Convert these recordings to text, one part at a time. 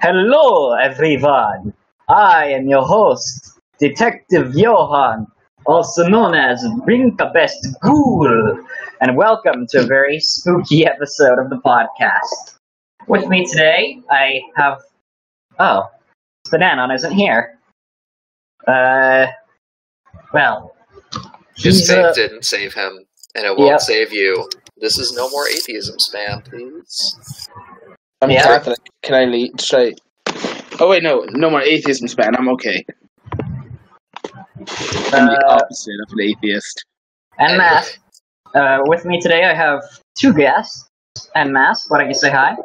Hello, everyone. I am your host, Detective Johan, also known as Best Ghoul, and welcome to a very spooky episode of the podcast. With me today, I have... Oh, Spananon isn't here. Well... His fame didn't save him, and it won't save you. This is no more atheism spam, please. I'm Catholic. Can I lead straight? Oh wait, no more atheism spam. I'm okay. I'm the opposite of an atheist. And Matt, with me today I have two guests. And Mass, why don't you say hi?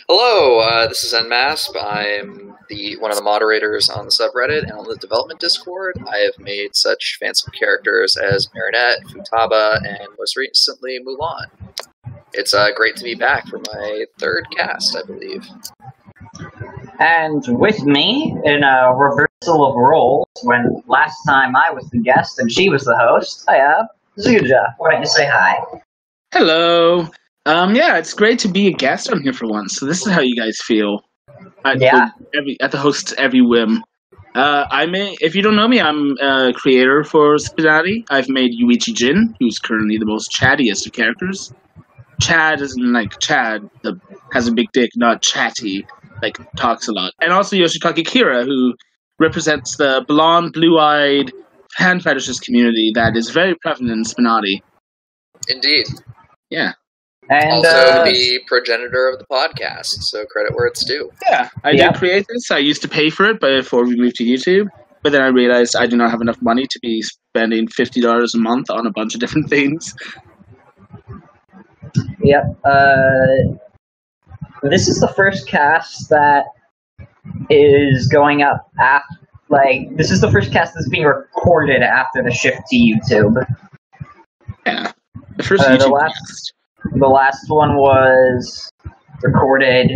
Hello, this is Nmasp. I'm one of the moderators on the subreddit and on the development Discord. I have made such fanciful characters as Marinette, Futaba, and most recently Mulan. It's great to be back for my third cast, I believe. And with me, in a reversal of roles, when last time I was the guest and she was the host, I have Zuja. Why don't you say hi? Hello. Yeah, it's great to be a guest on here for once. So this is how you guys feel. At the host's every whim. If you don't know me, I'm a creator for SPNati. I've made Yuichi Jin, who's currently the most chattiest of characters. Chad isn't like Chad, has a big dick, not chatty, like talks a lot. And also Yoshikage Kira, who represents the blonde, blue-eyed hand fetishist community that is very prevalent in SPNati. Indeed. Yeah. And also the progenitor of the podcast, so credit where it's due. Yeah, I did create this. I used to pay for it before we moved to YouTube, but then I realized I do not have enough money to be spending $50 a month on a bunch of different things. Yep. This is the first cast that is going up after, this is the first cast that's being recorded after the shift to YouTube. Yeah. The first YouTube cast. The last one was recorded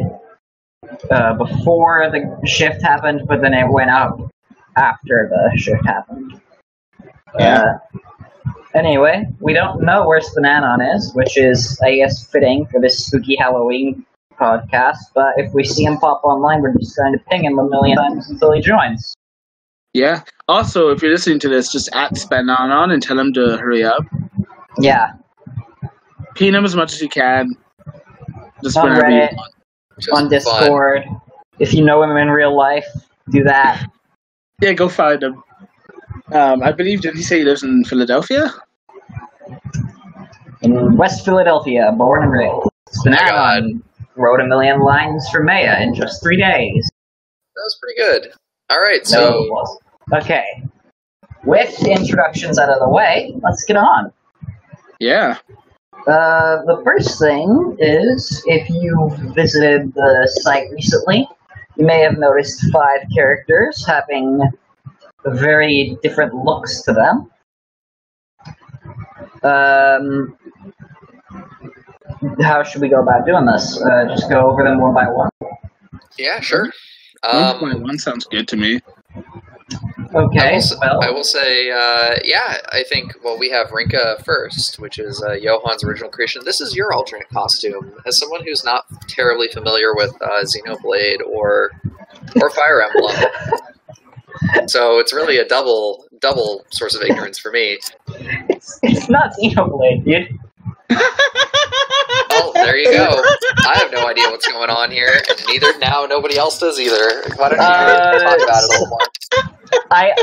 before the shift happened, but then it went up after the shift happened. Yeah. Anyway, we don't know where Spananon is, which is, I guess, fitting for this spooky Halloween podcast, but if we see him pop online, we're just going to ping him a million times until he joins. Yeah. Also, if you're listening to this, just at Spananon and tell him to hurry up. Yeah. Pin him as much as you can. Just on Reddit, on Discord. Fun. If you know him in real life, do that. Yeah, go find him. I believe, did he say he lives in Philadelphia? In West Philadelphia, born and raised. Spananon wrote 1 million lines for Maya in just 3 days. That was pretty good. Alright, Okay. With introductions out of the way, let's get on. Yeah. The first thing is, if you've visited the site recently, you may have noticed 5 characters having very different looks to them. How should we go about doing this? Just go over them one by one? Yeah, sure. One by one sounds good to me. Okay, I will say, I think, we have Rinka first, which is Johan's original creation. This is your alternate costume. As someone who's not terribly familiar with Xenoblade or Fire Emblem, so it's really a double source of ignorance for me. It's not Xenoblade, dude. Oh, there you go. I have no idea what's going on here, and nobody else does either. Why don't you talk about it a little more? I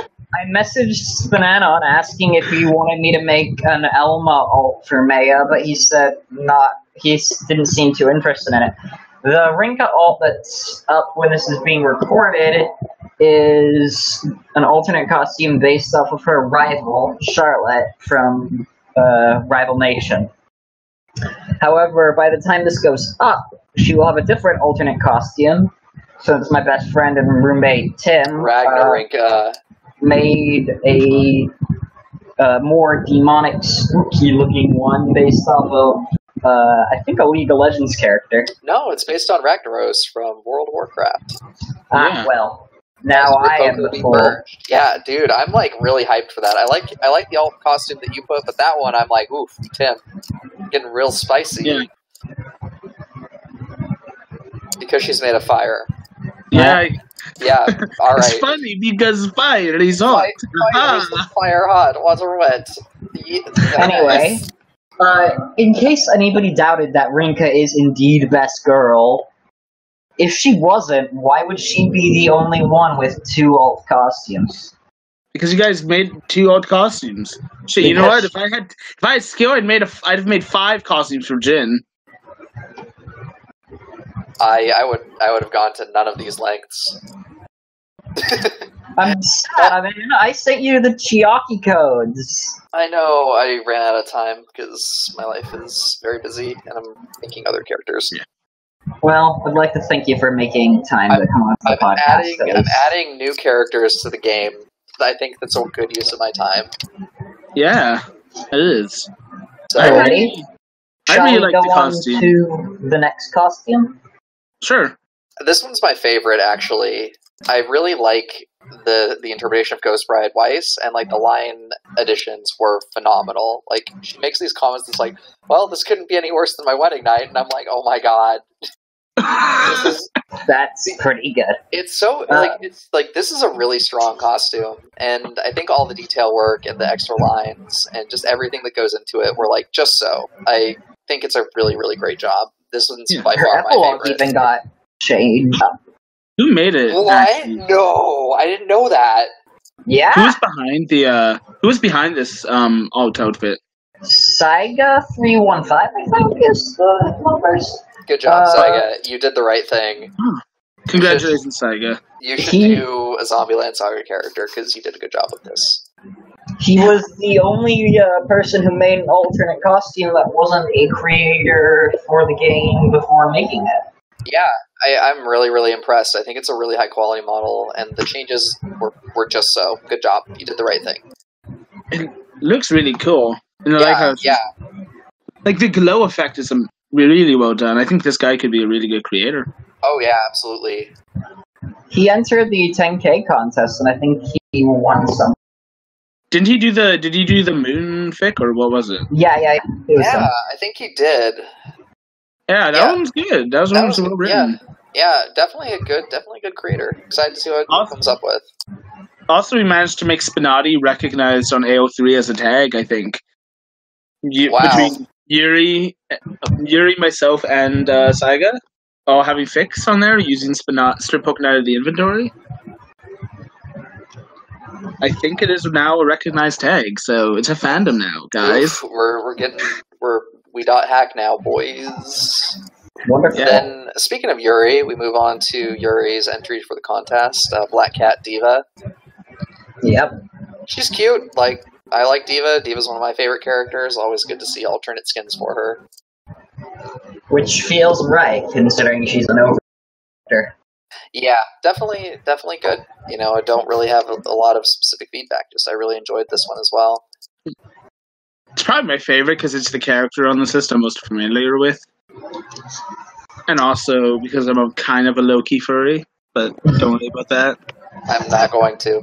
messaged Spananon asking if he wanted me to make an Elma alt for Maya, but he said not. He didn't seem too interested in it. The Rinka alt that's up when this is being recorded is an alternate costume based off of her rival, Charlotte, from Rival Nation. However, by the time this goes up, she will have a different alternate costume, since my best friend and roommate, Tim, made a more demonic, spooky-looking one based off of, I think, a League of Legends character. No, it's based on Ragnaros from World of Warcraft. Well, now I am the fool. Yeah, dude, I'm, really hyped for that. I like the alt costume that you put, but that one, I'm like, oof, Tim, getting real spicy. Yeah. Because she's made of fire. Yeah, Yeah, all it's right. funny because fire and he's hot. Fire hot, water wet. Anyway, in case anybody doubted that Rinka is indeed best girl, if she wasn't, why would she be the only one with 2 alt costumes? Because you guys made 2 odd costumes. Shit, you know what? If I had skill, I'd have made 5 costumes for Jin. I would have gone to none of these lengths. I'm sad, man. I sent you the Chiaki codes. I know I ran out of time because my life is very busy and I'm making other characters. Yeah. Well, I'd like to thank you for making time to come on the podcast. I'm adding new characters to the game. I think that's a good use of my time. Yeah, it is. So, Alrighty. I really like the costume. To the next costume? Sure. This one's my favorite, actually. I really like the interpretation of Ghost Bride Weiss, and like the line additions were phenomenal. Like she makes these comments that's like, well, this couldn't be any worse than my wedding night, and I'm like, oh my god. That's pretty good. It's so this is a really strong costume, and I think all the detail work and the extra lines and just everything that goes into it were like just so. I think it's a really, really great job. This one's by far my favorite. Even got changed. Who made it? What? No, I didn't know that. Yeah. Who was behind this alt outfit? Saiga 315, I think is the numbers. Good job, Saiga. You did the right thing. Congratulations, Saiga. You should do a Zombieland Saga character because you did a good job with this. He was the only person who made an alternate costume that wasn't a creator for the game before making it. Yeah, I'm really, really impressed. I think it's a really high quality model, and the changes were just so. Good job. You did the right thing. It looks really cool. And I like how like the glow effect is really well done. I think this guy could be a really good creator. Oh yeah, absolutely. He entered the 10K contest, and I think he won some. Did he do the moon fic, or what was it? Yeah. Yeah, I think he did. Yeah, that one was good. That one was well written. Yeah, definitely a good creator. Excited to see what he comes up with. Also, we managed to make SPNati recognized on AO3 as a tag, I think. Wow. Between Yuri, myself, and Saiga, all having fics on there using strip poking out of the inventory. I think it is now a recognized tag, so it's a fandom now, guys. Oof, we .hack now, boys. Wonderful. Then, speaking of Yuri, we move on to Yuri's entry for the contest, Black Cat Diva. Yep. She's cute. Like, I like Diva. Diva's one of my favorite characters. Always good to see alternate skins for her. Which feels right, considering she's an over. Yeah, definitely good. You know, I don't really have a lot of specific feedback. Just I really enjoyed this one as well. It's probably my favorite because it's the character on the system I'm most familiar with. And also because I'm kind of a low-key furry, but don't worry about that. I'm not going to.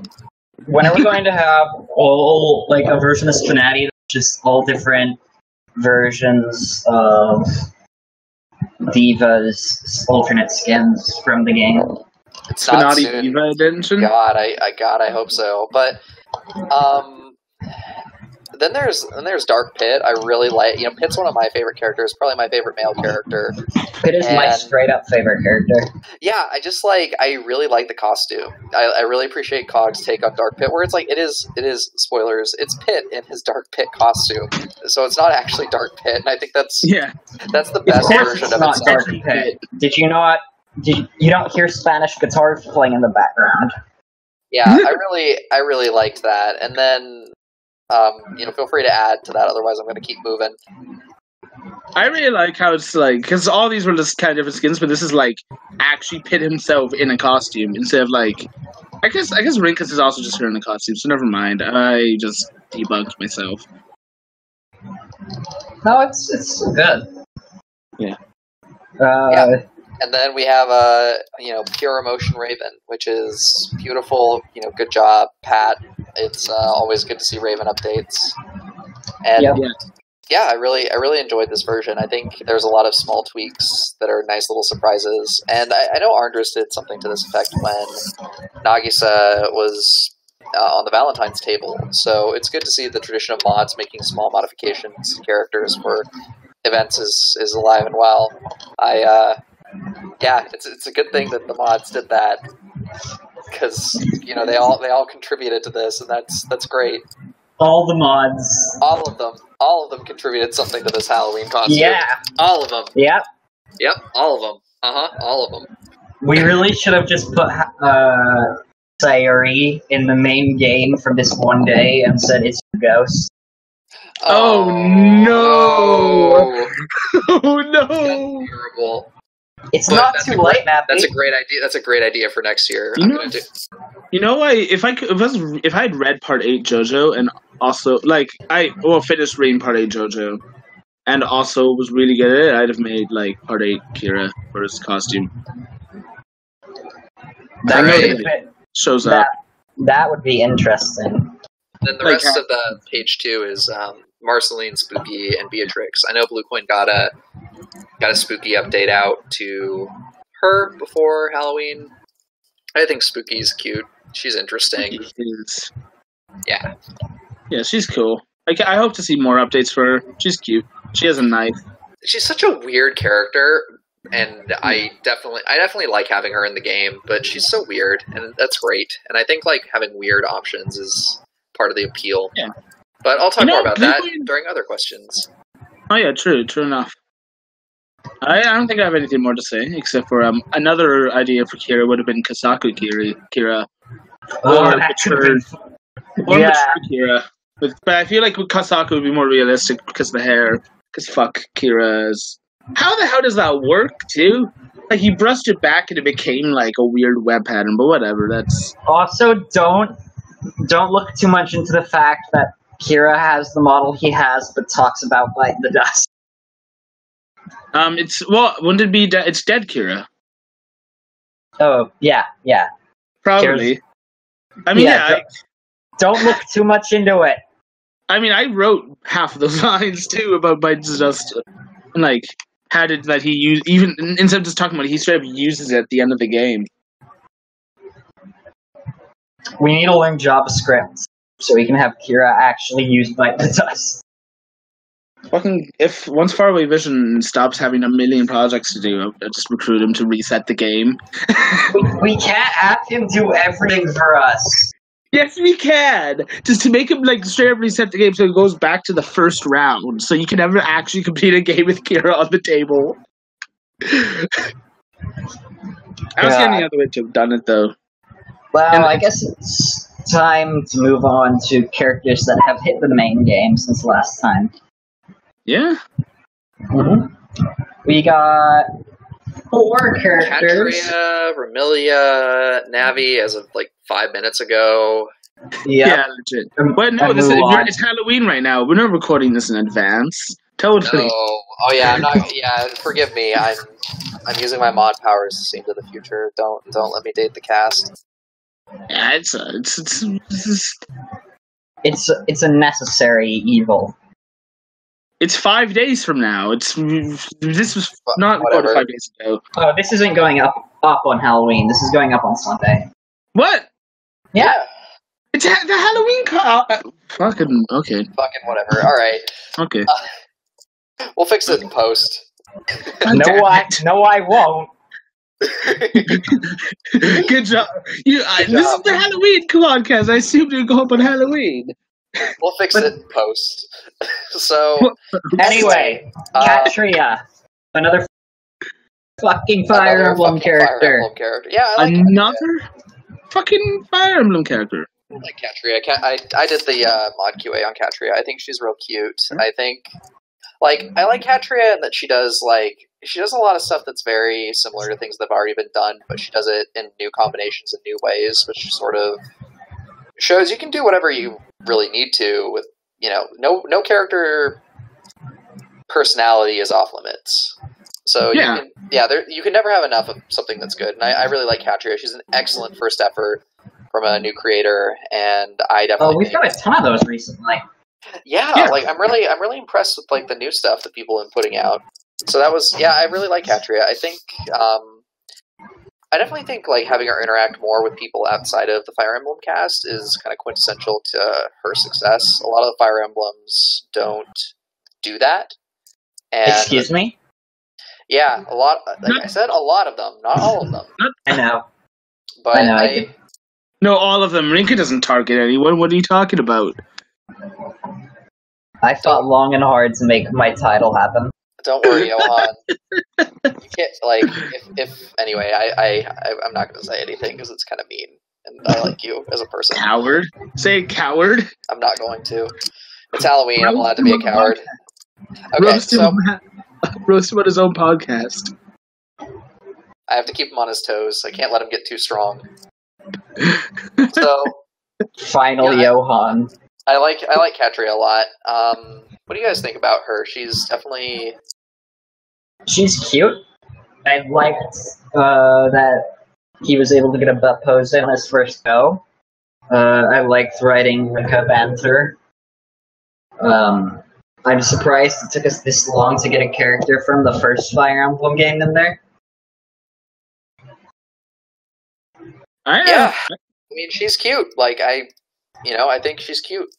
When are we going to have a version of SPNati that's just all different versions of Diva's alternate skins from the game? It's not soon. Diva edition? God, I hope so. But, Then there's Dark Pit. I really like. You know, Pit's one of my favorite characters. Probably my favorite male character. Pit is my straight up favorite character. Yeah, I really like the costume. I really appreciate Cog's take on Dark Pit, where it's like it is spoilers. It's Pit in his Dark Pit costume, so it's not actually Dark Pit. And I think that's the best version of not it. Dark Pit. Did you not? You don't hear Spanish guitar playing in the background? Yeah, I really liked that, and then. Feel free to add to that. Otherwise, I'm going to keep moving. I really like how it's like because all these were just kind of different skins, but this is like actually Pit himself in a costume instead of like. I guess Rinkus is also just here in a costume, so never mind. I just debugged myself. No, it's good. Yeah. And then we have Pure Emotion Raven, which is beautiful. You know, good job, Pat. It's always good to see Raven updates. And yeah, I really enjoyed this version. I think there's a lot of small tweaks that are nice little surprises. And I know Arndris did something to this effect when Nagisa was on the Valentine's table. So it's good to see the tradition of mods making small modifications to characters for events is alive and well. Yeah, it's a good thing that the mods did that, because they all contributed to this, and that's great. All the mods. All of them contributed something to this Halloween costume. Yeah. All of them. Yep. Yep, all of them. All of them. We really should have just put Sayuri in the main game for this one day and said it's a ghost. Oh no! Oh no! That's terrible. It's not too late, Matt. That's a great idea. That's a great idea for next year. If I had read Part 8 JoJo and also finished reading Part 8 JoJo and also was really good at it, I'd have made Part 8 Kira for his costume. That shows up. That would be interesting. Then the rest of the page 2 is Marceline, Spooky, and Beatrix. I know Bluecoin got a Spooky update out to her before Halloween. I think Spooky's cute. She's interesting. Yeah. Yeah, she's cool. I hope to see more updates for her. She's cute. She has a knife. She's such a weird character, and I definitely like having her in the game, but she's so weird, and that's great. And I think having weird options is part of the appeal. Yeah. But I'll talk more about that during other questions. Oh yeah, true enough. I don't think I have anything more to say, except for another idea for Kira would have been Kasaku Kira. Or mature Kira. But I feel like with Kasaku would be more realistic because of the hair. Because fuck Kira's. How the hell does that work, too? He brushed it back and it became a weird web pattern, but whatever, that's... Also, don't look too much into the fact that Kira has the model he has, but talks about Bite the Dust. Wouldn't it be it's dead Kira? Oh, yeah. Probably. Don't look too much into it. I wrote half of those lines, too, about Bite the Dust. And, how did that he use, even, instead of just talking about it, he straight up uses it at the end of the game. We need to learn JavaScript so we can have Kira actually use Bite the Dust. If once Faraway Vision stops having a million projects to do, I'll just recruit him to reset the game. we can't have him do everything for us. Yes, we can. Just to make him straight up reset the game so it goes back to the first round, so you can never actually complete a game with Kira on the table. I don't see any other way to have done it though. Well, I guess it's time to move on to characters that have hit the main game since last time. Yeah. Mm-hmm. We got 4 characters. Katria, Remilia, Navi as of 5 minutes ago. Yep. Yeah, legit. But no, it's Halloween right now. We're not recording this in advance. Totally. No. Oh yeah, I'm not. Yeah, forgive me. I'm using my mod powers to see into the future. Don't let me date the cast. Yeah, it's a necessary evil. It's 5 days from now. This was not 4 to 5 days ago. Oh, this isn't going up on Halloween. This is going up on Sunday. What? Yeah. It's the Halloween fucking okay. Fucking whatever. All right. Okay. We'll fix it in post. No, I won't. Good job. This is the Halloween. Come on, Kaz. I assumed it'd go up on Halloween. We'll fix it in post. So anyway, Katria, another fucking Fire Emblem character. Yeah, I like another fucking Fire Emblem character. I like Katria. I did the mod QA on Katria. I think she's real cute. I think I like Katria in that she does a lot of stuff that's very similar to things that have already been done, but she does it in new combinations and new ways, which sort of shows you can do whatever you really need to with, no character personality is off limits. So you can never have enough of something that's good. And I really like Katria. She's an excellent first effort from a new creator, and I definitely we've got a ton of those recently. Yeah, like I'm really impressed with like the new stuff that people have been putting out. So that was I really like Katria. I think I definitely think like having her interact more with people outside of the Fire Emblem cast is kind of quintessential to her success. A lot of the Fire Emblems don't do that. And Excuse me? yeah, a lot. Like I said, a lot of them, not all of them. I know. But I know. No, all of them. Rinka doesn't target anyone. What are you talking about? I fought long and hard to make my title happen. Don't worry, Johan. You can't, like, if anyway, I'm not going to say anything because it's kind of mean, and I like you as a person. Coward? Say coward? I'm not going to. It's Halloween. I'm allowed to be a coward. Okay, roast him on his own podcast. I have to keep him on his toes. I can't let him get too strong. So, Finally, Johan. I like Katria a lot. What do you guys think about her? She's definitely... She's cute. I liked that he was able to get a butt pose in on his first go. I liked writing Rinka banter. I'm surprised it took us this long to get a character from the first Fire Emblem game in there. Yeah, I mean, she's cute. Like, I think she's cute.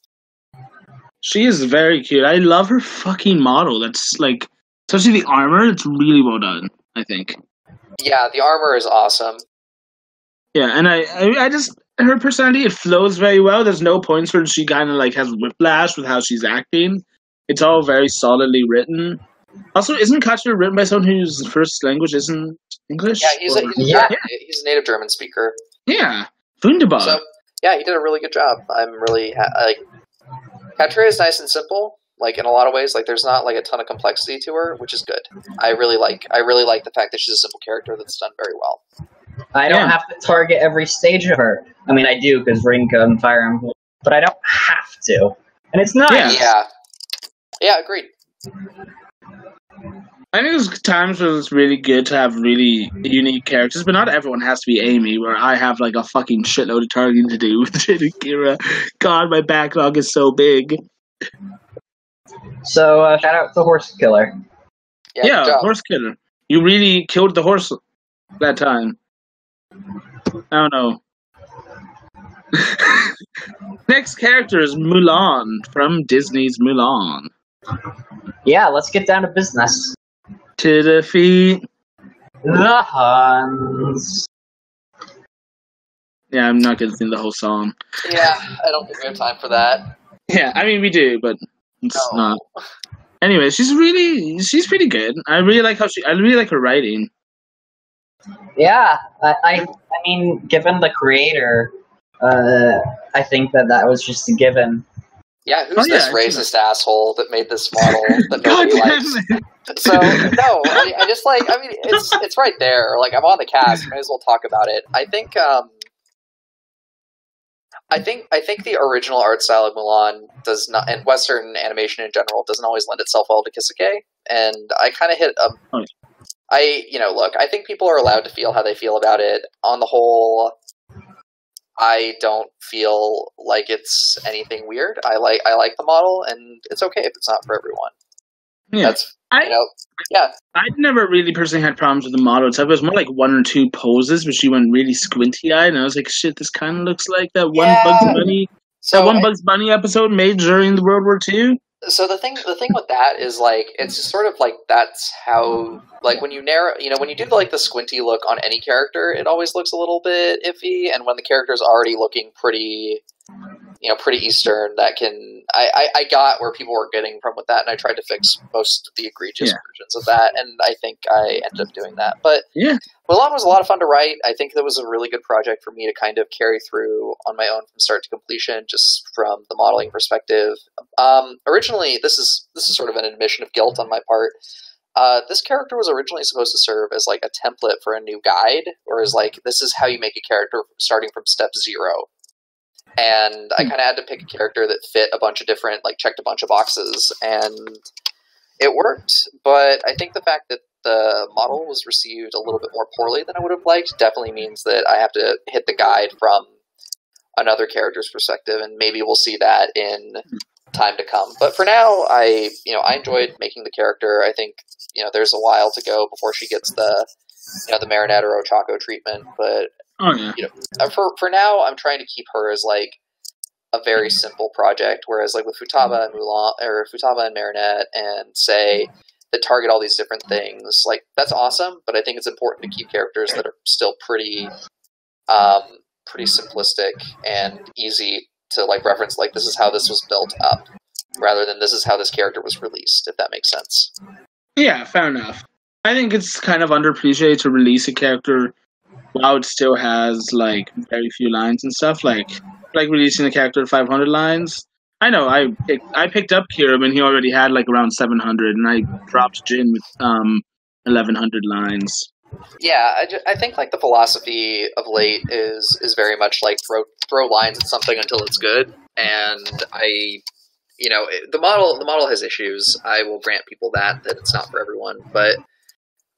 She is very cute. I love her fucking model. That's like, especially the armor, it's really well done, I think. Yeah, the armor is awesome. Yeah, and I just, her personality, it flows very well. There's no points where she kind of like has whiplash with how she's acting. It's all very solidly written. Also, isn't Katja written by someone whose first language isn't English? Yeah, he's a native German speaker. Yeah, wunderbar. So, yeah, he did a really good job. I'm really, like, Katria is nice and simple. Like, in a lot of ways, like, there's not, like, a ton of complexity to her, which is good. I really like the fact that she's a simple character that's done very well. I don't have to target every stage of her. I mean, I do, because Rinka and Fire Emblem, but I don't have to. And it's nice. Yeah, agreed. I think there's times where it's really good to have really unique characters, but not everyone has to be Amy, where I have, like, a fucking shitload of targeting to do with Jin and Kira. God, my backlog is so big. So, shout out to Horse Killer. Yeah, Horse Killer. You really killed the horse that time. I don't know. Next character is Mulan from Disney's Mulan. Yeah, let's get down to business. To defeat the Huns. Yeah, I'm not going to sing the whole song. Yeah, I don't think we have time for that. Yeah, I mean, we do, but it's not. Anyway, she's pretty good. I really like her writing. Yeah, I mean, given the creator, I think that was just a given. Yeah, who's this racist asshole that made this model that nobody likes? So, no, I just like, I mean, it's right there. Like, I'm on the cast, might as well talk about it. I think the original art style of Mulan does not, and Western animation in general, doesn't always lend itself well to Kisuke, and I kind of hit look, I think people are allowed to feel how they feel about it. On the whole, I don't feel like it's anything weird. I like the model, and it's okay if it's not for everyone. Yeah. I'd never really personally had problems with the model itself. It was more like one or two poses where she went really squinty-eyed, and I was like, shit, this kind of looks like that one Bugs Bunny episode made during the World War II. So the thing with that is, like, it's just sort of like, that's how, like, when you when you do like the squinty look on any character, it always looks a little bit iffy, and when the character's already looking pretty Eastern, that can, I got where people were getting from with that, and I tried to fix most of the egregious versions of that, and I think I ended up doing that. But yeah, Mulan was a lot of fun to write. I think that was a really good project for me to kind of carry through on my own from start to completion, just from the modeling perspective. Originally, this is sort of an admission of guilt on my part. This character was originally supposed to serve as like a template for a new guide, or as like, this is how you make a character starting from step 0. And I kind of had to pick a character that fit a bunch of different, like, checked a bunch of boxes, and it worked. But I think the fact that the model was received a little bit more poorly than I would have liked definitely means that I have to hit the guide from another character's perspective, and maybe we'll see that in time to come. But for now, I enjoyed making the character. I think, there's a while to go before she gets the Marinette or Ochako treatment. But, for now, I'm trying to keep her as, like, a very simple project. Whereas, like, with Futaba and Mulan, or Futaba and Marinette and Sei, that target all these different things, like, that's awesome. But I think it's important to keep characters that are still pretty simplistic and easy to, like, reference, like, this is how this was built up, rather than this is how this character was released, if that makes sense. Yeah, fair enough. I think it's kind of underappreciated to release a character while it still has, like, very few lines and stuff, like releasing a character at 500 lines. I know, I picked up Kirim, and he already had, like, around 700, and I dropped Jin with 1,100 lines. Yeah, I think, like, the philosophy of late is very much like throw lines at something until it's good, and the model has issues. I will grant people that it's not for everyone, but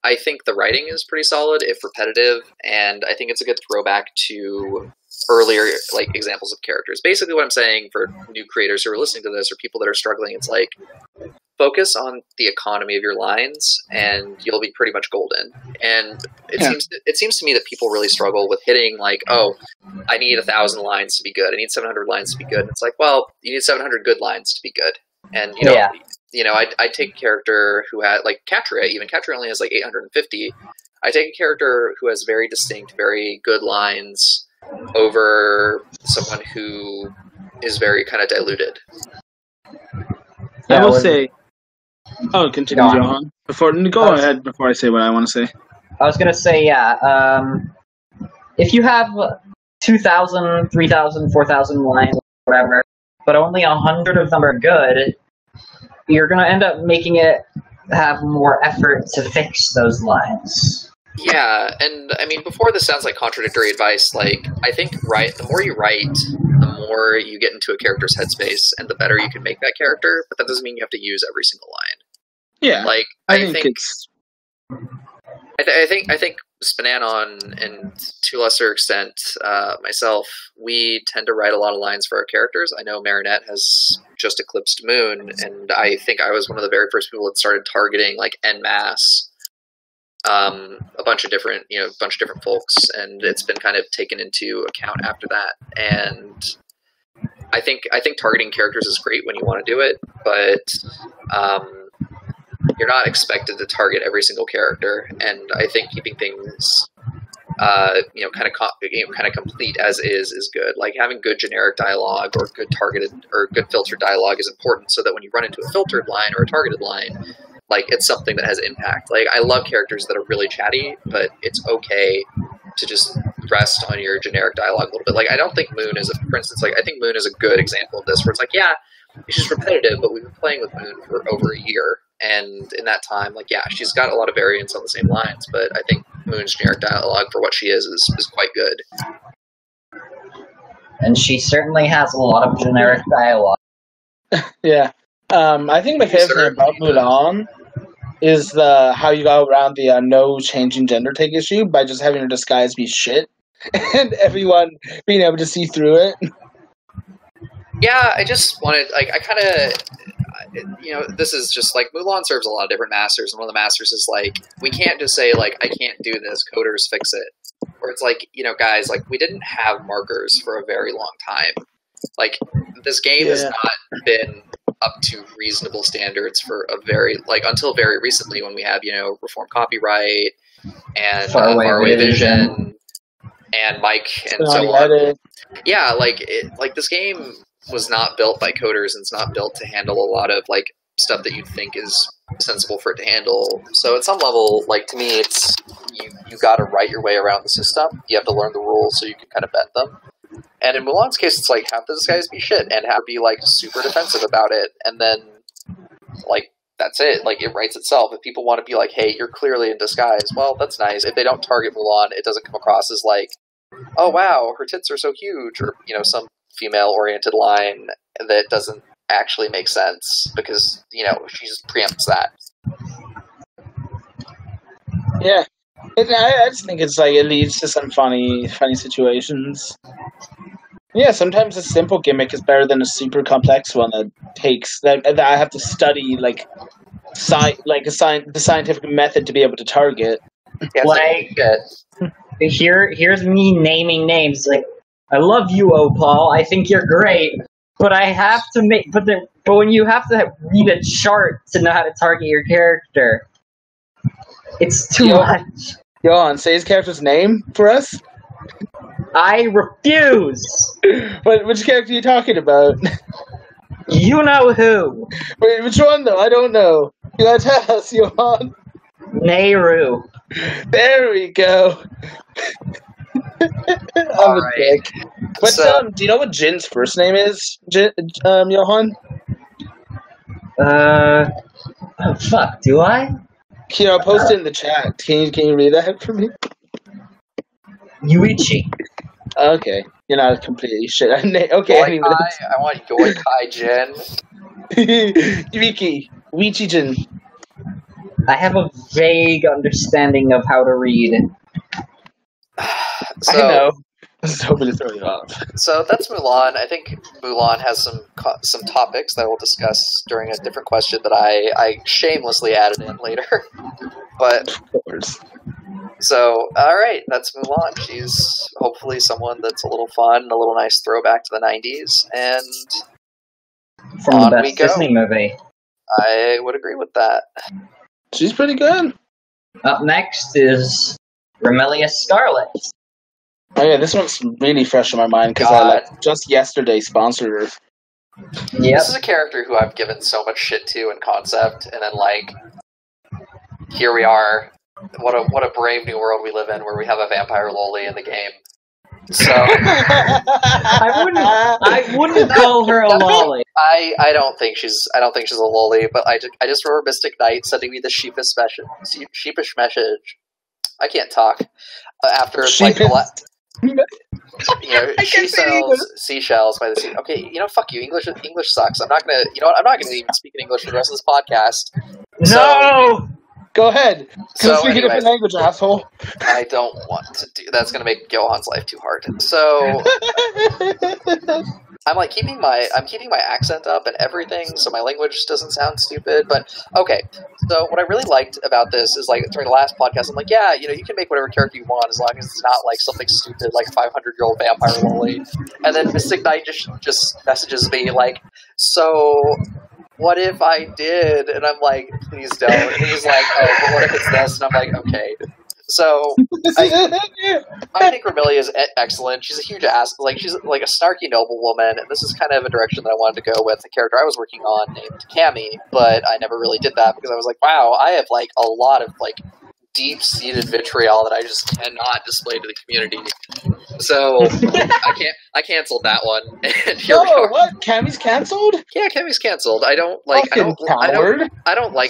I think the writing is pretty solid, if repetitive, and I think it's a good throwback to earlier, like, examples of characters. Basically, what I'm saying for new creators who are listening to this, or people that are struggling, it's like, focus on the economy of your lines, and you'll be pretty much golden. And it seems to me that people really struggle with hitting, like, oh, I need 1,000 lines to be good. I need 700 lines to be good. And it's like, well, you need 700 good lines to be good. And I take a character who had, like, Katria. Even Katria only has, like, 850. I take a character who has very distinct, very good lines over someone who is very kind of diluted. I will say. Oh, continue, Johan. Go ahead before I say what I want to say. I was going to say, if you have 2,000, 3,000, 4,000 lines, whatever, but only 100 of them are good, you're going to end up making it have more effort to fix those lines. Yeah, and I mean, before this sounds like contradictory advice, like, I think the more you write, the more you get into a character's headspace, and the better you can make that character, but that doesn't mean you have to use every single line. Yeah, like, I think SPNanon, and to a lesser extent, myself, we tend to write a lot of lines for our characters. I know Marinette has just eclipsed Moon, and I think I was one of the very first people that started targeting, like, en masse, a bunch of different folks, and it's been kind of taken into account after that. And I think targeting characters is great when you want to do it, but you're not expected to target every single character. And I think keeping things kind of complete as is good. Like, having good generic dialogue or good targeted or good filtered dialogue is important, so that when you run into a filtered line or a targeted line, like, it's something that has impact. Like, I love characters that are really chatty, but it's okay to just rest on your generic dialogue a little bit. Like, I don't think Moon is, for instance, like, I think Moon is a good example of this, where it's like, yeah, it's just repetitive, but we've been playing with Moon for over a year, and in that time, like, yeah, she's got a lot of variance on the same lines, but I think Moon's generic dialogue for what she is quite good. And she certainly has a lot of generic dialogue. Yeah. I think my favorite thing about Mulan is how you go around the no changing gender take issue by just having her disguise be shit and everyone being able to see through it. Yeah, I just wanted, like, I kind of, this is just, like, Mulan serves a lot of different masters, and one of the masters is, like, we can't just say, like, I can't do this, coders fix it. Or it's like, guys, like, we didn't have markers for a very long time. Like, this game has not been up to reasonable standards for until very recently, when we have, reform copyright and Faraway Vision and Mike and so on. Yeah, like this game was not built by coders, and it's not built to handle a lot of, like, stuff that you'd think is sensible for it to handle. So at some level, like, to me, it's you got to write your way around the system. You have to learn the rules so you can kind of bend them. And in Mulan's case, it's like, have the disguise be shit and have be, like, super defensive about it, and then, like, that's it. Like, it writes itself. If people want to be like, hey, you're clearly in disguise, well, that's nice. If they don't target Mulan, it doesn't come across as like, oh wow, her tits are so huge, or, some female-oriented line that doesn't actually make sense, because, she just preempts that. Yeah. I just think it's like, it leads to some funny situations. Yeah, sometimes a simple gimmick is better than a super complex one that I have to study the scientific method to be able to target. Yeah, here's me naming names. Like, I love you, Opal. I think you're great, but I have to make. But when you have to read a chart to know how to target your character, it's too much. Johan, say his character's name for us. I refuse. Which character are you talking about? You know who? Wait, which one though? I don't know. You gotta tell us, Johan. Nehru. There we go. All right. But do you know what Jin's first name is, Johan? Oh fuck, do I? Here, I'll post it in the chat. Can you read that for me? Yuichi. Okay, you're not completely shit. Okay, Yoikai, I want Yoikai Jin. Yuiki, Wichi Jin. I have a vague understanding of how to read. So, I know. I was hoping to throw you off. So that's Mulan. I think Mulan has some topics that we'll discuss during a different question that I shamelessly added in later. But Of course. so, all right, that's Mulan. She's hopefully someone that's a little fun, a little nice throwback to the '90s, and From on the we best go. Disney movie. I would agree with that. She's pretty good. Up next is Romelia Scarlet. Oh yeah, this one's really fresh in my mind because I just yesterday sponsored her. Yep. This is a character who I've given so much shit to in concept, and then here we are. What a brave new world we live in, where we have a vampire loli in the game. So I wouldn't call her a lolly. I don't think she's a loli, but I just remember Mystic Knight sending me the sheepish message. I can't talk after she sells seashells by the sea. Okay, fuck you. English sucks. I'm not gonna even speak in English for the rest of this podcast. No. Go ahead. So speak a different language, asshole. I don't want to do. That's gonna make Johan's life too hard. So I'm keeping my accent up and everything, so my language doesn't sound stupid. But okay, so what I really liked about this is during the last podcast, I'm yeah, you can make whatever character you want as long as it's not something stupid like a 500-year-old vampire loli. And then Mystic Knight just messages me so what if I did? And I'm please don't. And he's oh, but what if it's this? And I'm okay. So I think Romelia is excellent. She's a huge ass. She's a snarky noblewoman, and this is kind of a direction that I wanted to go with a character I was working on named Cammy, but I never really did that because I was wow, I have a lot of deep-seated vitriol that I just cannot display to the community. So I canceled that one. And here we are. What? Cammy's canceled? Yeah, Cammy's canceled. I don't like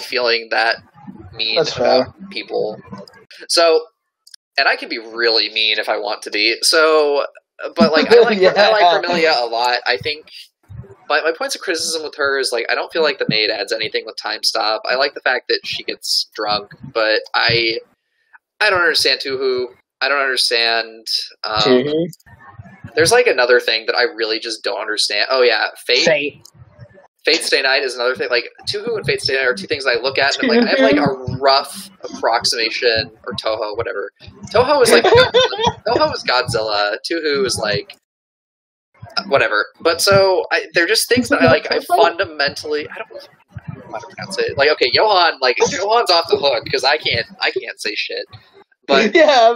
feeling that mean about people. So, and I can be really mean if I want to be. So, but I like Romelia a lot. I think my points of criticism with her is I don't feel like the maid adds anything with time stop. I like the fact that she gets drunk, but I don't understand Tuhu. I don't understand. There's another thing that I really just don't understand. Oh yeah, Fate Stay Night is another thing. Tuhu and Fate Stay Night are two things that I look at and I have a rough approximation, or Toho, whatever. Toho is Toho is Godzilla. Tuhu is whatever. But so they're just things that I fundamentally I don't know how to pronounce it. Okay, Johan Johan's off the hook because I can't say shit. But yeah,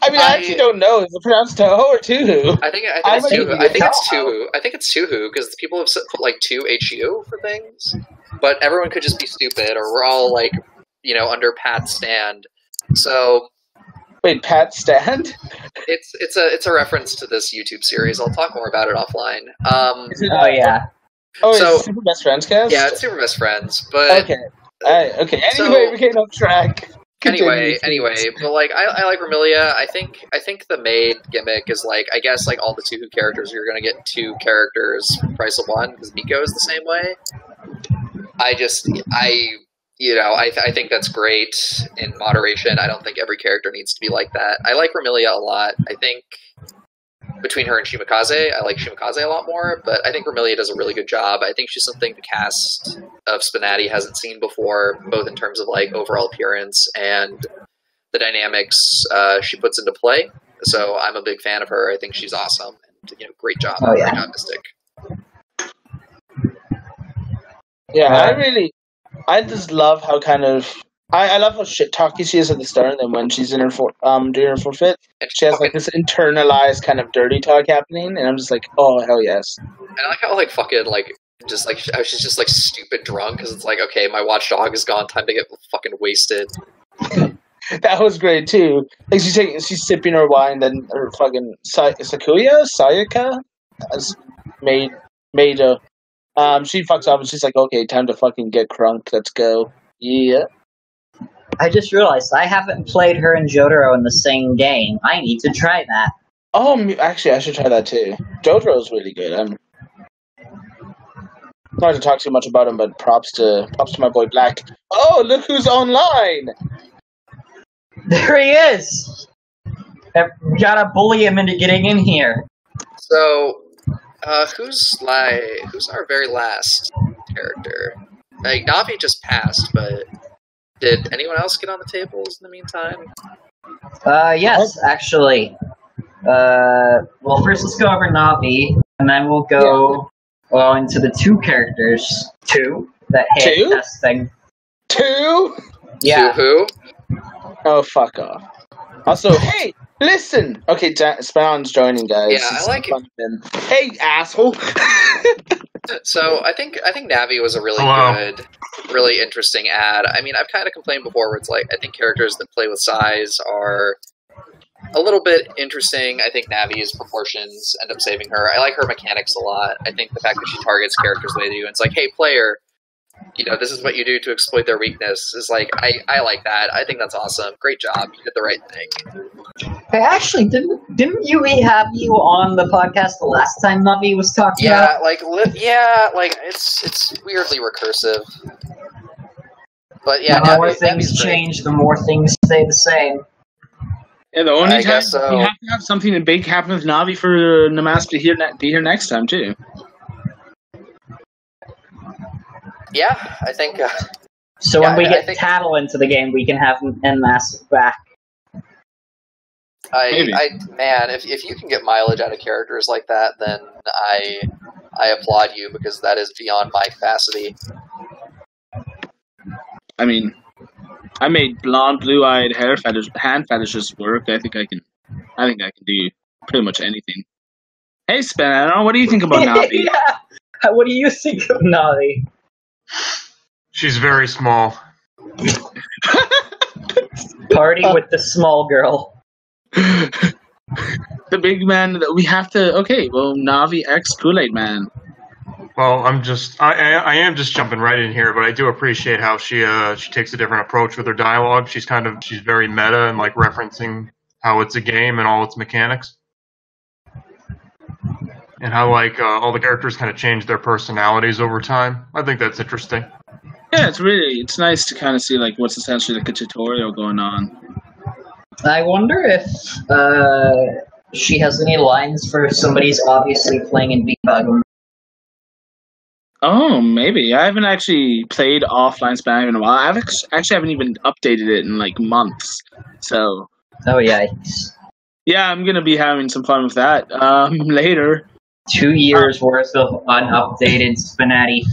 I actually don't know. Is it pronounced Toho or Tuhu? I think it's Tuhu. I think it's Tuhu. I think it's Tuhu because people have put 2HU for things, but everyone could just be stupid, or we're all under Pat's stand. So wait, Pat's stand? It's a reference to this YouTube series. I'll talk more about it offline. Yeah. Oh, so, it's Super Best Friends cast? Yeah, it's Super Best Friends. But okay. Anyway, we came off track. Anyway, but I like Romelia. I think the maid gimmick is I guess all the Tuhu characters, you're gonna get two characters for the price of one because Miko is the same way. I think that's great in moderation. I don't think every character needs to be like that. I like Romelia a lot. I think between her and Shimakaze, I like Shimakaze a lot more, but I think Vermilia does a really good job. I think she's something the cast of SPNati hasn't seen before, both in terms of like overall appearance and the dynamics she puts into play. So I'm a big fan of her. I think she's awesome. And, great job. Oh, yeah. Great job, Mystic. Yeah, I just love how kind of I love how shit talky she is at the start, and then when she's in her doing her forfeit, she has like this internalized kind of dirty talk happening, and I'm just like, oh hell yes. And I like how like fucking like just like she's just like stupid drunk because it's like, okay, my watchdog is gone, time to get fucking wasted. That was great too. Like she's sipping her wine, then her fucking Sayaka has made a. She fucks up and she's like, okay, time to fucking get crunk. Let's go. Yeah. I just realized I haven't played her and Jotaro in the same game. I need to try that. Oh, actually, I should try that too. Jotaro's really good. I'm not to talk too much about him, but props to my boy Black. Oh, look who's online! There he is! We gotta bully him into getting in here. So, who's our very last character? Like, Navi just passed, but did anyone else get on the tables in the meantime? Yes, actually. Well, first let's go over Navi, and then we'll go into the two characters. Two? That hit testing. Two? Yeah. Two who? Oh, fuck off. Also, hey, listen! Okay, SPN's joining, guys. Yeah, I like it. Hey, asshole! So, I think Navi was a really good, really interesting ad. I mean, I've kind of complained before where it's like, I think characters that play with size are a little bit interesting. I think Navi's proportions end up saving her. I like her mechanics a lot. I think the fact that she targets characters the way they do, and it's like, hey, player, this is what you do to exploit their weakness, is like, I like that. I think that's awesome. Great job. You did the right thing. Hey, actually, didn't we have you on the podcast the last time Navi was talking about? It's weirdly recursive. But yeah, the more things change, the more things stay the same. Yeah, the only time you have to have something big happen with Navi for Namas to be here next time too. Yeah, I think. So when we get Tattle into the game, we can have Nmas back. Man, if you can get mileage out of characters like that, then I applaud you, because that is beyond my capacity. I mean, I made blonde, blue-eyed hand fetishes work. I think I can do pretty much anything. Hey, SPNati, what do you think about Navi? Yeah. What do you think of Navi? She's very small. Party with the small girl. The big man that we have to. Okay, well, Navi X Kool-Aid Man. Well, I am just jumping right in here, but I do appreciate how she takes a different approach with her dialogue. She's very meta and like referencing how it's a game and all its mechanics, and how like all the characters kind of change their personalities over time. I think that's interesting. Yeah, it's nice to kind of see like what's essentially like a tutorial going on. I wonder if she has any lines for somebody's obviously playing in debug. Oh, maybe. I haven't actually played offline SPNati in a while. I haven't even updated it in like months. So. Oh yeah. Yeah, I'm gonna be having some fun with that later. 2 years worth of unupdated SPNati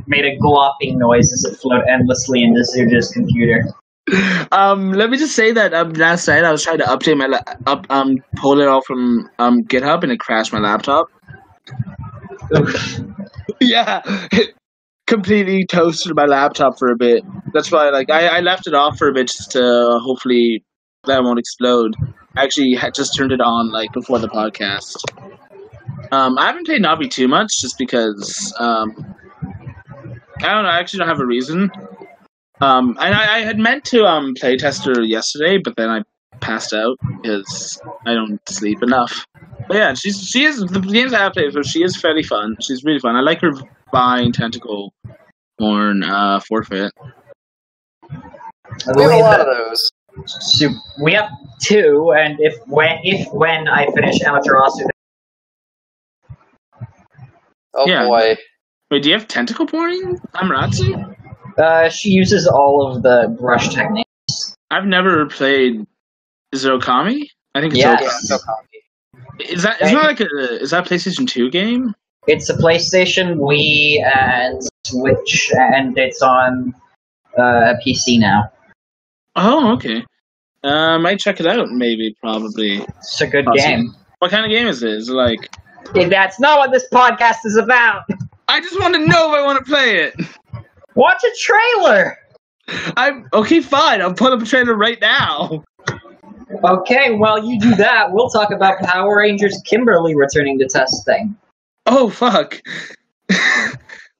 made a glopping noise as it flowed endlessly into Zuja's computer. Let me just say that last night I was trying to update my pull it all from GitHub, and it crashed my laptop. Yeah, it completely toasted my laptop for a bit. That's why I left it off for a bit just to hopefully that won't explode. I actually just turned it on before the podcast. I haven't played Navi too much just because I don't know. I actually don't have a reason. And I had meant to play test her yesterday, but then I passed out because I don't sleep enough. But yeah, she is the games I have played, so she is fairly fun. She's really fun. I like her Vine Tentacle Horn forfeit. We have a lot of those. So we have two, and if when I finish Amaterasu, Oh Yeah. boy. Wait, do you have tentacle pouring, Amaterasu? She uses all of the brush techniques. I've never played. Is it Okami? I think it's Yes. Okami. Is that a PlayStation 2 game? It's a PlayStation, Wii, and Switch, and it's on a PC now. Oh, okay. Might check it out. Maybe, probably. It's a good Possibly. game. What kind of game is it? Is it like? That's not what this podcast is about. I just want to know if I want to play it. Watch a trailer. Okay, fine. I'll put up a trailer right now. Okay, while you do that, we'll talk about Power Rangers Kimberly returning to testing. Oh fuck!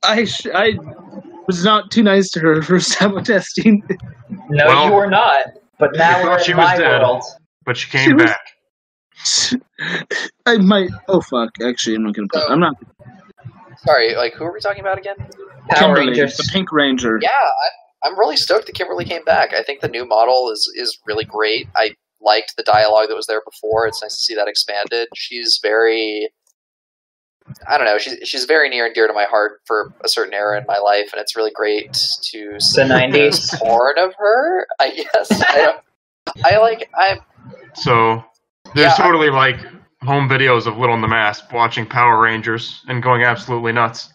I was not too nice to her first time of testing. No, Well, you were not. But now you we're thought she in was my dead. world. But she came back. I might. Oh fuck! Actually, I'm not gonna. I'm not. Sorry, like, who are we talking about again? Power Kimberly, Rangers. the Pink Ranger. Yeah, I'm really stoked that Kimberly came back. I think the new model is really great. I liked the dialogue that was there before. It's nice to see that expanded. She's very... I don't know, she's very near and dear to my heart for a certain era in my life, and it's really great to see The 90s. porn of her, I guess. So there's totally like home videos of Little in the Mask watching Power Rangers and going absolutely nuts.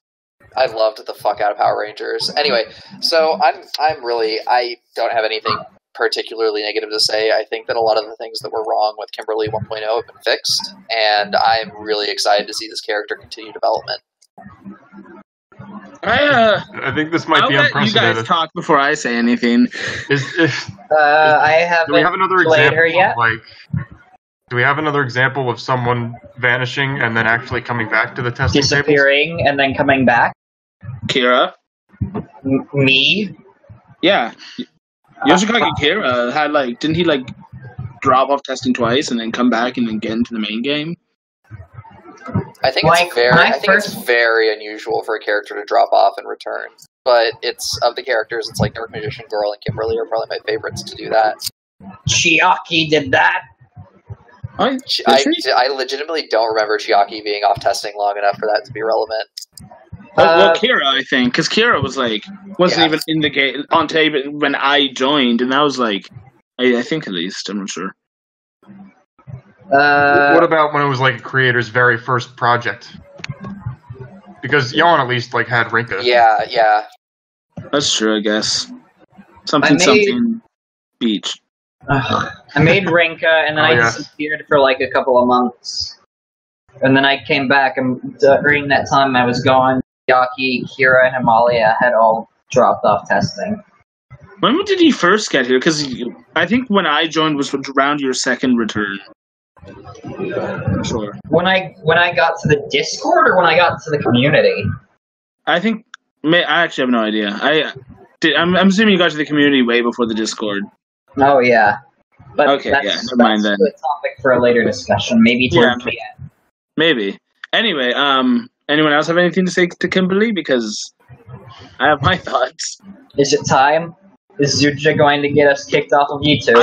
I loved the fuck out of Power Rangers. Anyway, so I don't have anything particularly negative to say. I think that a lot of the things that were wrong with Kimberly 1.0 have been fixed, and I'm really excited to see this character continue development. I think this might I'll be let you unprecedented. guys talk before I say anything. I haven't Do we have another played example? her yet. Do we have another example of someone vanishing and then actually coming back to the testing tables? Disappearing and then coming back. Kira. Me? Yeah. Yoshikage Kira had didn't he drop off testing twice and then come back and then get into the main game? I think Like, it's very unusual for a character to drop off and return. But it's of the characters, it's like Dark Magician Girl and Kimberly are probably my favorites to do that. Chiaki did that. I legitimately don't remember Chiaki being off testing long enough for that to be relevant. Well, Kira, I think, because Kira wasn't even in the game on tape when I joined, and that was I think at least, I'm not sure. What about when it was a creator's very first project? Because Yon at least had Rinka. Yeah. That's true, I guess. Something beach. I made Rinka, and then I disappeared for a couple of months. And then I came back, and during that time I was gone, Yaki, Kira, and Himalaya had all dropped off testing. When did he first get here? Because I think when I joined was around your second return. I'm sure. When I got to the Discord, or when I got to the community? I think... I actually have no idea. I'm assuming you got to the community way before the Discord. Oh, yeah. But okay, never mind then. That's a topic for a later discussion. Maybe towards the end. Maybe. Anyway, anyone else have anything to say to Kimberly? Because I have my thoughts. Is it time? Is Zuja going to get us kicked off of YouTube?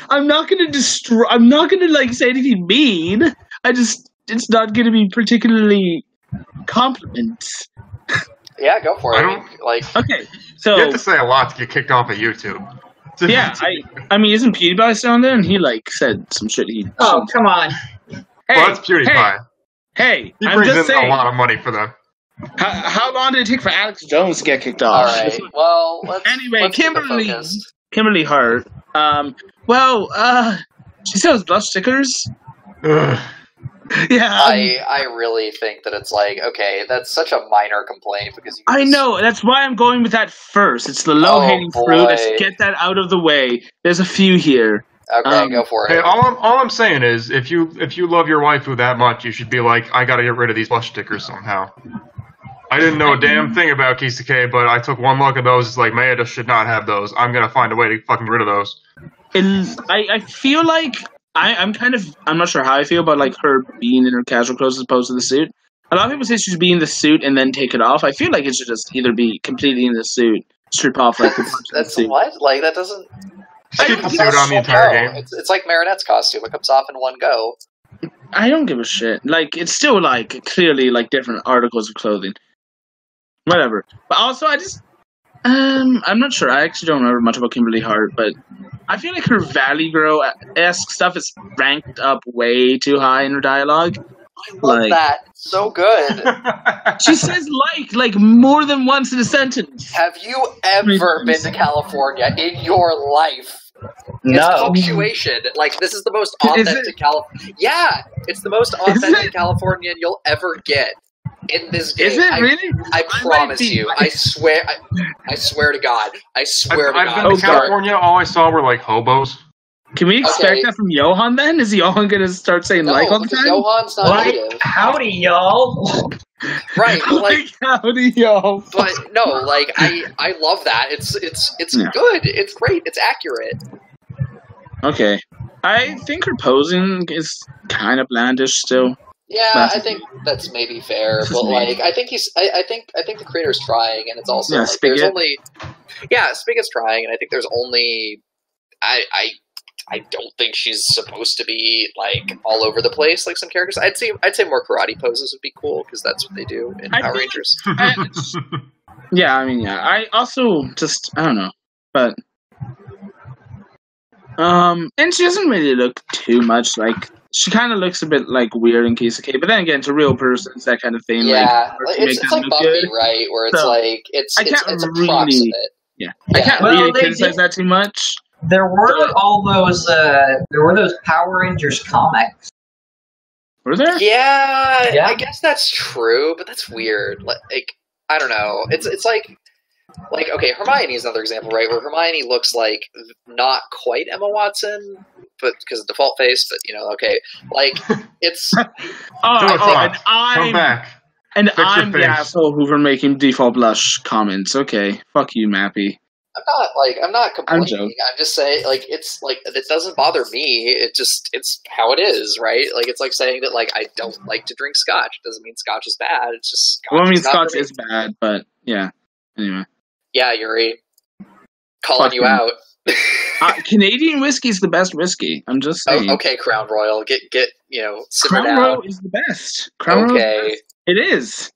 I'm not going to destroy... I'm not going to, say anything mean. It's not going to be particularly compliments. Yeah, go for it. Okay, so... You have to say a lot to get kicked off of YouTube. Yeah, I mean, isn't PewDiePie still on there? And he, said some shit Oh, come on. Hey, well, that's PewDiePie. Hey, he I'm brings just in saying, a lot of money for them. How long did it take for Alex Jones to get kicked off? Alright, well, let's Kimberly Hart. She sells blush stickers. Ugh. Yeah. I really think that it's okay, that's such a minor complaint because I know, that's why I'm going with that first. It's the low-hanging fruit. Let's get that out of the way. There's a few here. Okay, go for it. Hey, all I'm saying is, if you love your waifu that much, you should be I gotta get rid of these blush stickers somehow. I didn't know a damn thing about Kisake, but I took one look at those. It's Mayada should not have those. I'm gonna find a way to fucking get rid of those. And I feel I'm not sure how I feel about her being in her casual clothes as opposed to the suit. A lot of people say she should be in the suit and then take it off. I feel like it should just either be completely in the suit, strip off the suit. What? That doesn't... Keep the suit on the entire game. It's like Marinette's costume. It comes off in one go. I don't give a shit. Like, it's still, like, clearly, like, different articles of clothing. Whatever. But also, I'm not sure. I actually don't know much about Kimberly Hart, but I feel like her Valley Girl-esque stuff is ranked up way too high in her dialogue. Love that. So good. She says like more than once in a sentence. Have you ever been to California in your life? No. It's punctuation. Like, this is the most authentic California. Yeah, it's the most authentic Californian you'll ever get in this game. Is it really? I promise you. I swear. I swear to God. I swear to God. I've been to California. All I saw were like hobos. Can we expect that from Johan then? Is Johan going to start saying like all the time? Johan's not native. Howdy, y'all. Right, like howdy, y'all. But no, like I love that. It's good. It's great. It's accurate. Okay, I think her posing is kind of blandish still. Yeah, I think that's maybe fair, but like I think I think the creator's trying, and it's also like, there's only Spigot's trying, and I think there's only I don't think she's supposed to be like all over the place like some characters. I'd say more karate poses would be cool because that's what they do in Power Rangers. Yeah, I mean, yeah. I also just I don't know, but and she doesn't really look too much like. She kind of looks a bit like weird in Kisake, but then again, it's a real person. It's that kind of thing. Yeah, it's like Buffy, good. Right? Where it's like it's approximate. Yeah, I can't really criticize that too much. There were all those. There were those Power Rangers comics. Were there? Yeah, I guess that's true, but that's weird. Like I don't know. It's like okay, Hermione is another example, right? Where Hermione looks like not quite Emma Watson, but because of default face. But okay, like it's. Come back. And I'm the asshole who for making default blush comments. Okay, fuck you, Mappy. I'm not complaining. I'm just saying, like, it's like it doesn't bother me. It's how it is, right? Like, it's like saying that, like, I don't like to drink scotch. It doesn't mean scotch is bad. It's just scotch is bad, but yeah. Anyway. Yeah, Yuri, calling you out. Canadian whiskey is the best whiskey. I'm just saying. Oh, okay, Crown Royal, get simmer Crown down. Royal is the best. Crown Royal it is.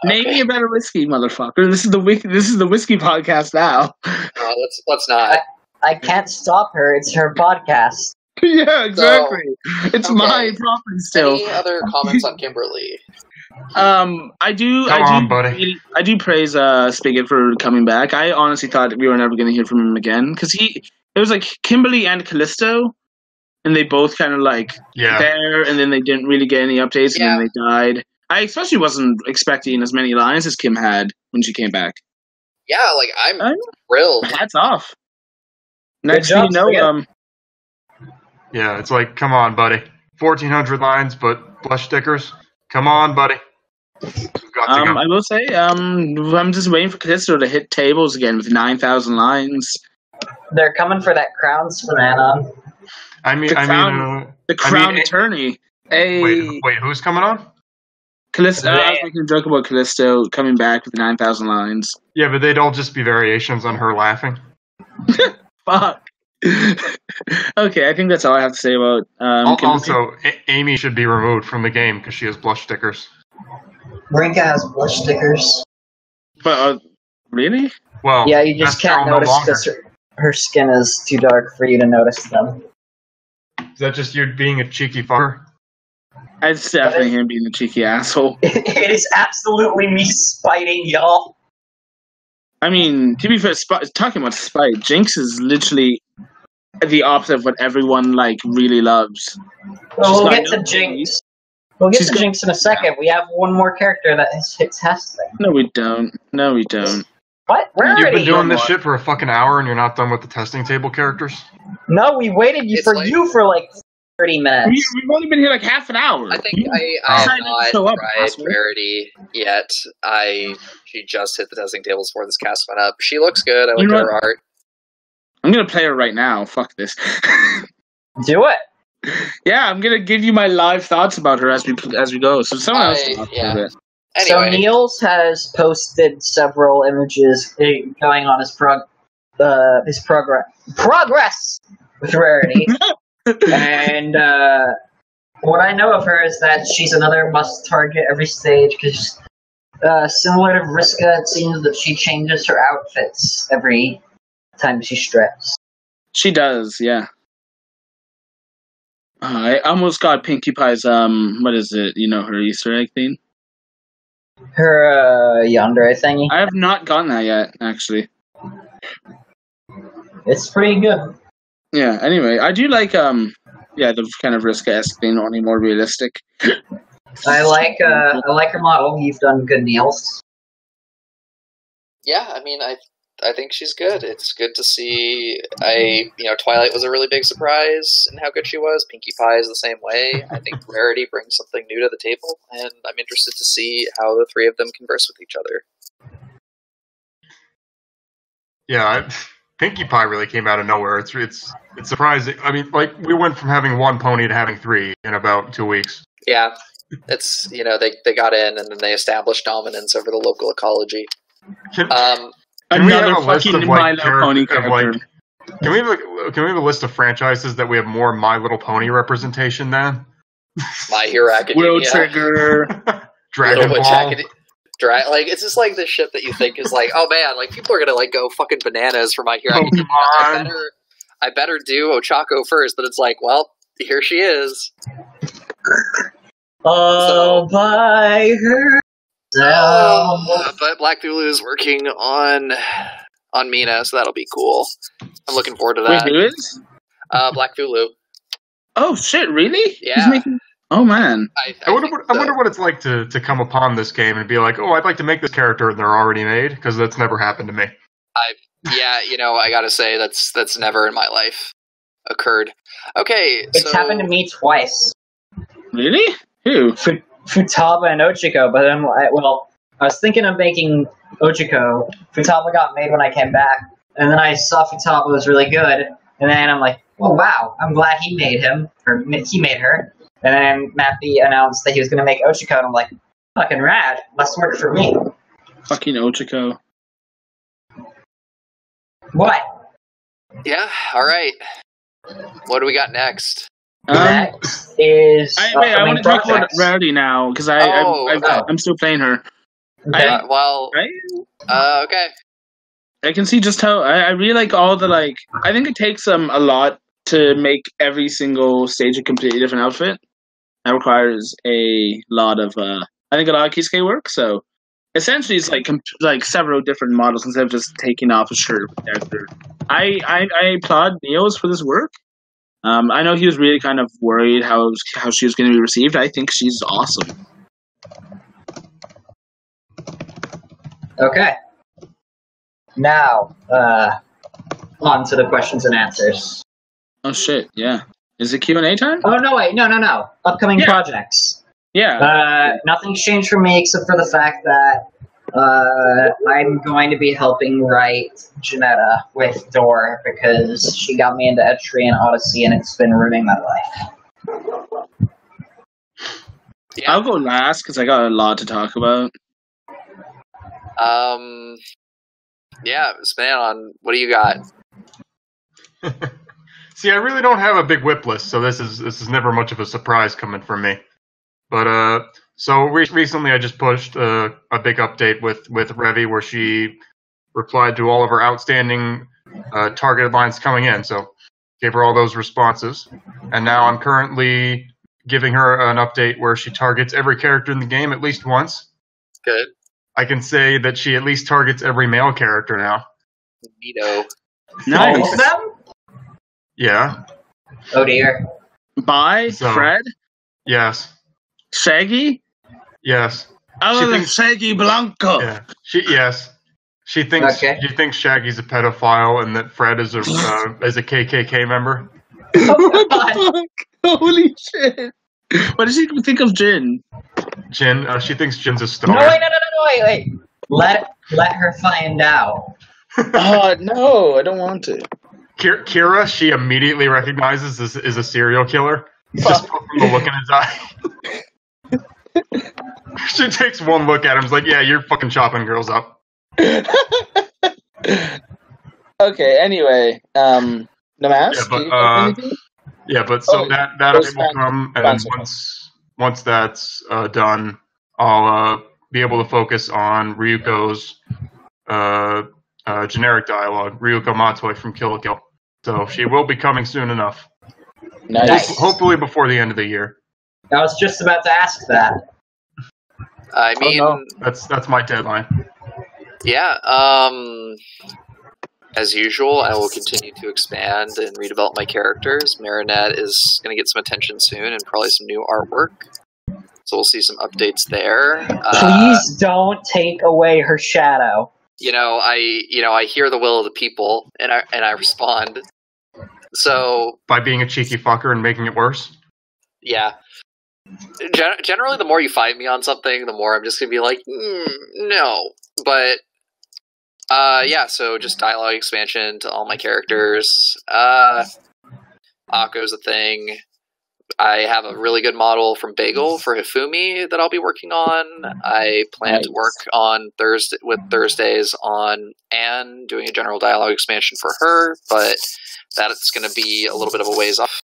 Name me a better whiskey, motherfucker. This is the whiskey podcast now. Let's not. I can't stop her. It's her podcast. Yeah, exactly. So, it's my property still. Any other comments on Kimberly? I do praise Spigot for coming back. I honestly thought we were never going to hear from him again because it was like Kimberly and Callisto, and they both kind of there, and then they didn't really get any updates, and then they died. I especially wasn't expecting as many lines as Kim had when she came back. Yeah, like I'm thrilled. Hats off. Next thing you know, yeah, it's like, come on, buddy. 1,400 lines, but blush stickers. Come on, buddy. I will say, I'm just waiting for Callisto to hit tables again with 9,000 lines. They're coming for that Crown Savannah. The Crown Attorney. Wait, who's coming on? Callisto. I was making a joke about Callisto coming back with 9,000 lines. Yeah, but they'd all just be variations on her laughing. Fuck. Okay, I think that's all I have to say about. Also, Amy should be removed from the game because she has blush stickers. Rinka has blush stickers. But really? Well, yeah, you just can't notice because her skin is too dark for you to notice them. Is that just you being a cheeky fucker? It's definitely him being a cheeky asshole. It is absolutely me spiting y'all. I mean, to be fair, talking about spite, Jinx is literally the opposite of what everyone really loves. Well, we'll get to Jinx. We'll get to Jinx in a second. We have one more character that hits testing. No, we don't. What? You've been doing this shit for a fucking hour and you're not done with the testing table characters? No, we waited for 30 minutes. We've only been here half an hour. I think I have not tried Rarity yet. She just hit the testing tables before this cast went up. She looks good. I like her art. I'm going to play her right now. Fuck this. Do it. Yeah, I'm going to give you my live thoughts about her as we go. So someone else talk about it. So Anyway. Niels has posted several images going on his progress with Rarity. And What I know of her is that she's another must target every stage, because similar to Vriska, it seems that she changes her outfits every time she strips. She does, yeah. I almost got Pinkie Pie's, what is it? You know, her Easter egg thing? Her yandere thingy. I have not gotten that yet, actually. It's pretty good. Yeah, anyway, I do like, the kind of Vriska-esque thing, only more realistic. I like her model. You've done good, Niels. Yeah, I mean, I think she's good. It's good to see. Twilight was a really big surprise in how good she was. Pinkie Pie is the same way. I think Rarity brings something new to the table, and I'm interested to see how the three of them converse with each other. Yeah, Pinkie Pie really came out of nowhere. It's surprising. I mean, like, we went from having one pony to having three in about 2 weeks. Yeah, it's they got in and then they established dominance over the local ecology. Can Another we have a list fucking of My Little Pony character. Can we have a list of franchises that we have more My Little Pony representation than? My Hero Academia, World Trigger, Dragon Ball. It's just like the shit that you think is like, oh man, like people are gonna like go fucking bananas for My Hero Academia. I better do Ochako first, but it's like, well, here she is. All by herself. But Black Thulu is working on Mina, so that'll be cool. I'm looking forward to that. Wait, who is? Black Thulu. Oh shit! Really? Yeah. Oh man. I wonder what it's like to come upon this game and be like, oh, I'd like to make this character, and they're already made, because that's never happened to me. I gotta say that's never in my life occurred. Okay, it's happened to me twice. Really? Who? Futaba and Ochiko, but then, I was thinking of making Ochiko. Futaba got made when I came back, and then I saw Futaba was really good, and then I'm like, oh wow, I'm glad he made him, or he made her. And then Mappy announced that he was going to make Ochiko, and I'm like, fucking rad, less work for me. Fucking Ochiko. What? Yeah, alright. What do we got next? Next is... I want to talk about Rarity now, because I'm still playing her. Okay. Okay. I can see just how... I really like all the, like... I think it takes a lot to make every single stage a completely different outfit. That requires a lot of... I think a lot of Kisuke work, so... Essentially, it's like several different models instead of just taking off a shirt of a character. I applaud Neos for this work. I know he was really kind of worried how she was going to be received. I think she's awesome. Okay. Now, on to the questions and answers. Oh shit! Yeah, is it Q&A time? Oh no! Wait, no. Upcoming projects. Yeah. Nothing's changed for me except for the fact that I'm going to be helping write Janetta with Dor because she got me into Etchery and Odyssey and it's been ruining my life. Yeah. I'll go last because I got a lot to talk about. Yeah, Spanon, what do you got? See, I really don't have a big whip list, so this is never much of a surprise coming from me. But so recently I just pushed a big update with Revi where she replied to all of her outstanding targeted lines coming in. So gave her all those responses, and now I'm currently giving her an update where she targets every character in the game at least once. Good. I can say that she at least targets every male character now. Neato. Nice. All of them? Yeah. Oh dear. By Fred? Yes. Shaggy? Yes. Oh, thinks Shaggy Blanco. Yeah. She thinks Shaggy's a pedophile and that Fred is a KKK member. What the fuck? Holy shit. What does she think of Jin? Jin, she thinks Jin's a stoner. No, wait. Let her find out. No, I don't want to. Kira, she immediately recognizes is a serial killer. Just from the look in his eye. She takes one look at him, is like, yeah, you're fucking chopping girls up. Okay, anyway, the mask? Yeah, but, Yeah, but so that those will come, and then once that's done, I'll be able to focus on Ryuko's generic dialogue, Ryuko Matoi from Kill la Kill. So she will be coming soon enough. Nice. Hopefully before the end of the year. I was just about to ask that. I mean, that's my deadline. Yeah. As usual, I will continue to expand and redevelop my characters. Marinette is going to get some attention soon and probably some new artwork. So we'll see some updates there. Please don't take away her shadow. I hear the will of the people and I respond. So by being a cheeky fucker and making it worse. Yeah. Generally, the more you fight me on something, the more I'm just gonna be like, no. But yeah. So just dialogue expansion to all my characters. Akko's a thing. I have a really good model from Bagel for Hifumi that I'll be working on. I plan to work on Thursdays on Anne, doing a general dialogue expansion for her, but that's going to be a little bit of a ways off.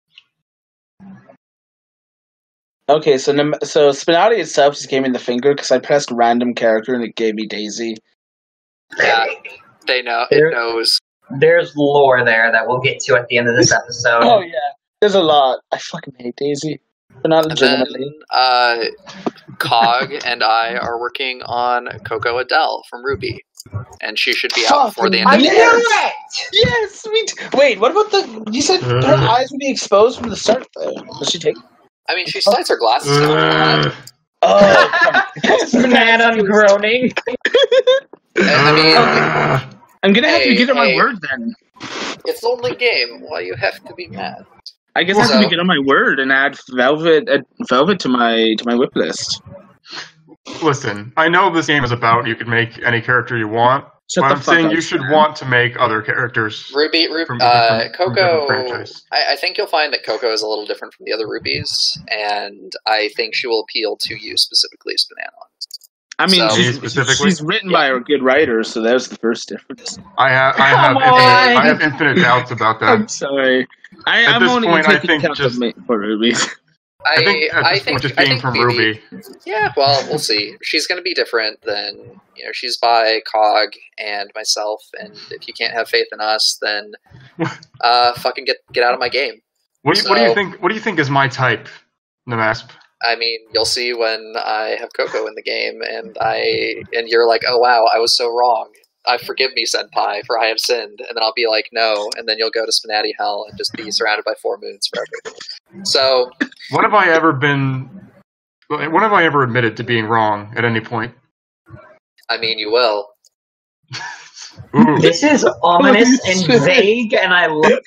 Okay, so SPNati itself just gave me the finger because I pressed random character and it gave me Daisy. Yeah, they know. It knows. There's lore there that we'll get to at the end of this episode. Oh yeah, there's a lot. I fucking hate Daisy, but not legitimately. Then, Cog and I are working on Coco Adele from Ruby, and she should be out before the end of the year. Yes, wait. What about you said her eyes would be exposed from the start. Does she take? I mean, she slides her glasses down. Oh, I'm groaning. I mean, I'm gonna have to get on my word then. It's only game. Why you have to be mad? I guess I have to get on my word and add Velvet to my whip list. Listen, I know this game is about you can make any character you want. But I'm saying you should want to make other characters. Ruby, Coco. I think you'll find that Coco is a little different from the other Rubies, and I think she will appeal to you specifically, SPNati. I mean, she's written by a good writer, so that was the first difference. I have infinite doubts about that. I'm sorry. I'm only taking account of for Rubies. I think just being from Ruby. Yeah, well, we'll see. She's going to be different than, she's by Cog and myself, and if you can't have faith in us, then fucking get out of my game. What do you think? What do you think is my type, Namasp? I mean, you'll see when I have Coco in the game, and you're like, oh wow, I was so wrong. Forgive me, Senpai, for I have sinned. And then I'll be like, no. And then you'll go to SPNati Hell and just be surrounded by 4 moons forever. So, when have I ever admitted to being wrong at any point? I mean, you will. This is ominous and vague, and I love it.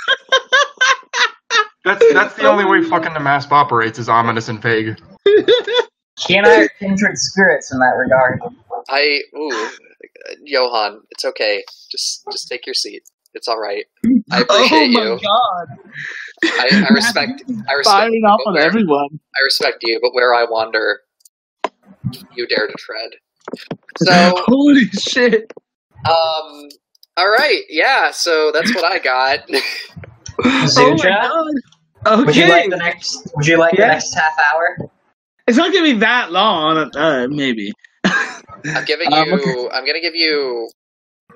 That's the only way fucking the Mask operates is ominous and vague. He and I are kindred spirits in that regard. Johan, it's okay. Just take your seat. It's all right. I appreciate you. Oh my god! I respect. Firing off on everyone. I respect you, but where I wander, you dare to tread. So holy shit. All right. Yeah. So that's what I got. Zuja, okay. Would you like the next half hour? It's not gonna be that long. Maybe. I'm giving you. Okay. I'm gonna give you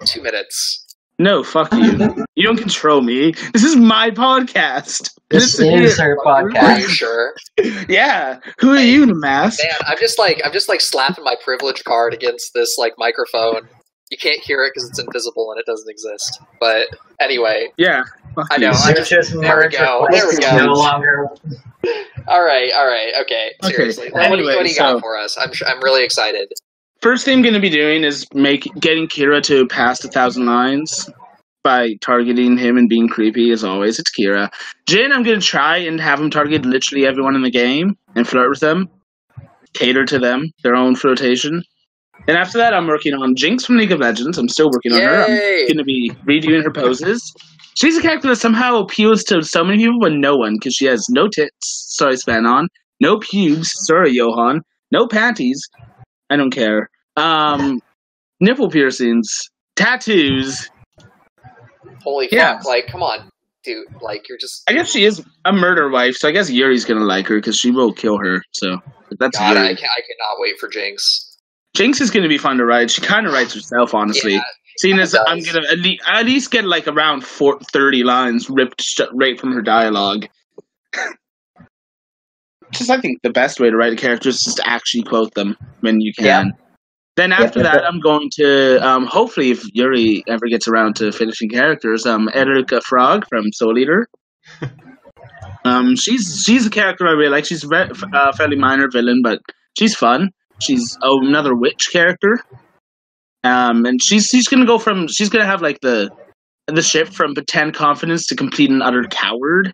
2 minutes. No, fuck you. You don't control me. This is my podcast. This is her podcast. Are you sure? Yeah. Who are you, Namask? Man, I'm just like slapping my privilege card against this microphone. You can't hear it because it's invisible and it doesn't exist. But anyway. Yeah. I know. There we go. No longer. All right. Okay. Seriously. Anyway, what do you got for us? I'm really excited. First thing I'm going to be doing is getting Kira to pass 1,000 lines by targeting him and being creepy, as always. It's Kira. Jin, I'm going to try and have him target literally everyone in the game and flirt with them. Cater to them, their own flirtation. And after that, I'm working on Jinx from League of Legends. I'm still working on her. I'm going to be redoing her poses. She's a character that somehow appeals to so many people, but no one, because she has no tits. Sorry, Spanon. No pubes. Sorry, Johan. No panties. I don't care. Nipple piercings. Tattoos. Holy fuck. Come on. dude, like, you're just... I guess she is a murder wife, so I guess Yuri's gonna like her because she will kill her. So that's God, Yuri. I cannot wait for Jinx. Jinx is gonna be fun to write. She kind of writes herself, honestly. Yeah, Seeing as does. I'm gonna at least get like around 30 lines ripped right from her dialogue. Just, I think the best way to write a character is just to actually quote them when you can. Yeah. Then after that, I'm going to, hopefully, if Yuri ever gets around to finishing characters, Erika Frog from Soul Eater. She's a character I really like. She's a fairly minor villain, but she's fun. She's another witch character. And she's gonna have like the shift from pretend confidence to complete and utter coward.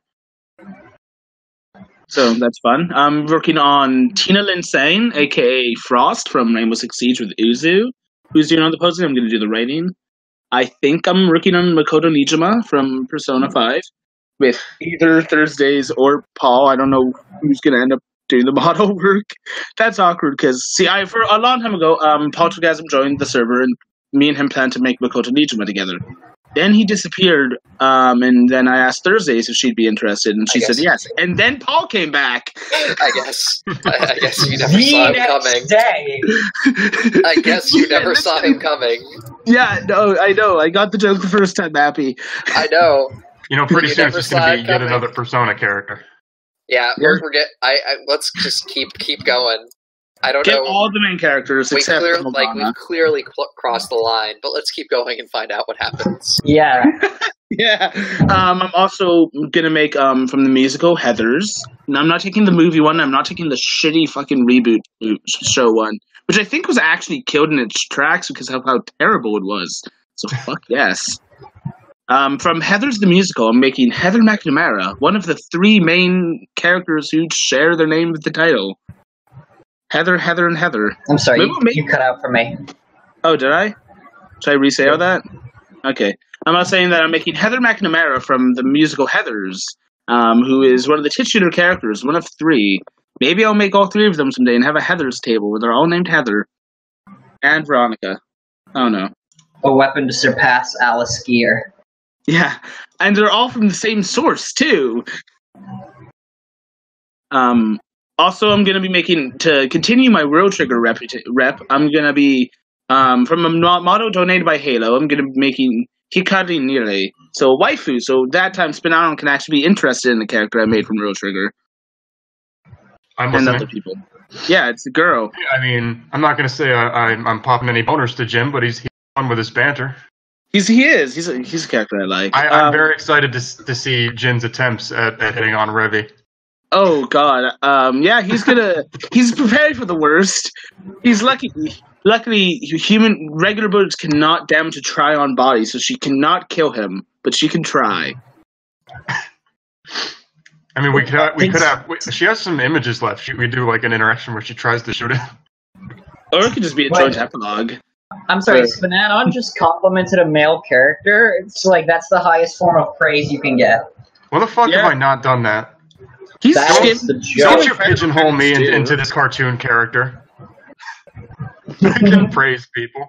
So that's fun. I'm working on Tina Linsane, aka Frost from Rainbow Six Siege with Uzu. Who's doing all the posting? I'm going to do the writing. I think I'm working on Makoto Nijima from Persona 5 with either Thursdays or Paul. I don't know who's going to end up doing the model work. That's awkward because, for a long time ago, Paul Trigasm joined the server and me and him planned to make Makoto Nijima together. Then he disappeared, and then I asked Thursdays if she'd be interested, and she said yes. And then Paul came back. I guess you never saw him coming. Day. I guess you never saw him coming. Yeah, no, I know. I got the joke the first time, Appy. I know. You know, pretty soon it's just going to be yet coming. another Persona character. Yeah, we're let's just keep going. I don't know. Get all the main characters except for Morgana. We've clearly crossed the line, but let's keep going and find out what happens. Yeah. Yeah. I'm also gonna make from the musical Heathers. And I'm not taking the movie one. I'm not taking the shitty fucking reboot show one, which I think was actually killed in its tracks because of how terrible it was. So fuck yes. From Heathers the musical, I'm making Heather McNamara, one of the 3 main characters who share their name with the title. Heather, and Heather. I'm sorry, you cut out for me. Oh, did I? Should I re-say all that? Okay. I'm not saying that I'm making Heather McNamara from the musical Heathers, who is one of the titular characters, one of 3. Maybe I'll make all 3 of them someday and have a Heathers table where they're all named Heather. And Veronica. Oh, no. A weapon to surpass Alice Gear. Yeah. And they're all from the same source, too. Also, I'm going to be making, to continue my World Trigger rep, I'm going to be, from a motto donated by Halo, I'm going to be making Hikari Nire. So, waifu. So, that time, Spinaron can actually be interested in the character I made from World Trigger. And other people. Yeah, it's the girl. I mean, I'm not going to say I'm popping any boners to Jim, but he's fun with his banter. He is. He's a character I like. I'm very excited to see Jin's attempts at hitting on Revy. Oh God, yeah, he's prepared for the worst. Luckily, regular bullets cannot damage a Tryon body, so she cannot kill him, but she can try. I mean, we could have. She has some images left. We do like an interaction where she tries to shoot him. Or it could just be a joint epilogue. I'm sorry, Spinanon just complimented a male character. It's like that's the highest form of praise you can get. What the fuck have I not done that? Don't you pigeonhole me into this cartoon character. I can praise people.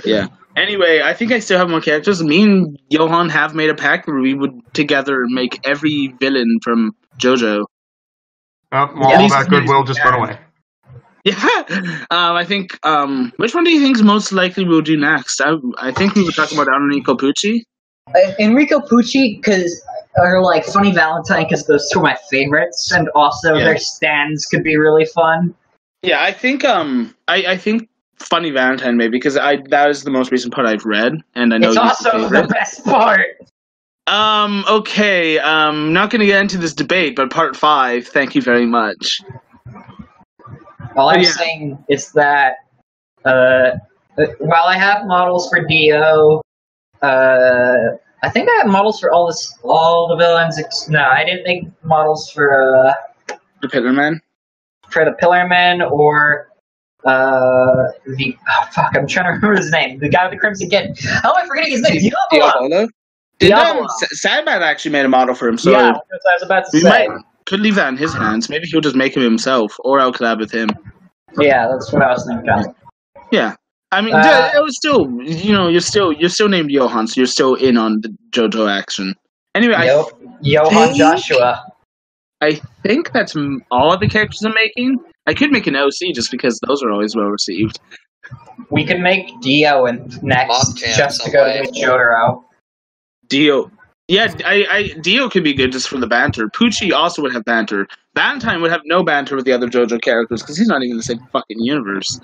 Yeah. Anyway, I think I still have more characters. Me and Johan have made a pact where we would together make every villain from JoJo. All that goodwill just went away. Yeah. I think, which one do you think is most likely we'll do next? I think we were talking about Enrico Pucci. Enrico Pucci, because... or like Funny Valentine, because those 2 are my favorites, and also their stands could be really fun. Yeah, I think I think Funny Valentine maybe because that is the most recent part I've read, and I know it's also the best part. Okay, not going to get into this debate, but part 5. Thank you very much. All I'm saying is that while I have models for Dio, I think I have models for all the villains. No, I didn't make models for the Pillarman. For the Pillarman or I'm trying to remember his name. The guy with the Crimson Kid. How am I forgetting his name? Diablo. Sandman actually made a model for him. So yeah, that's what I was about to say. Could leave that in his hands. Maybe he'll just make him himself, or I'll collab with him. Yeah, that's what I was thinking. Yeah. I mean, it was still, you're still named Johan, so you're still in on the JoJo action. Anyway, Johann Joshua. I think that's all of the characters I'm making. I could make an OC just because those are always well received. We could make Dio next just to go to Jotaro. Dio. Yeah, Dio could be good just for the banter. Poochie also would have banter. Valentine would have no banter with the other JoJo characters because he's not even in the same fucking universe.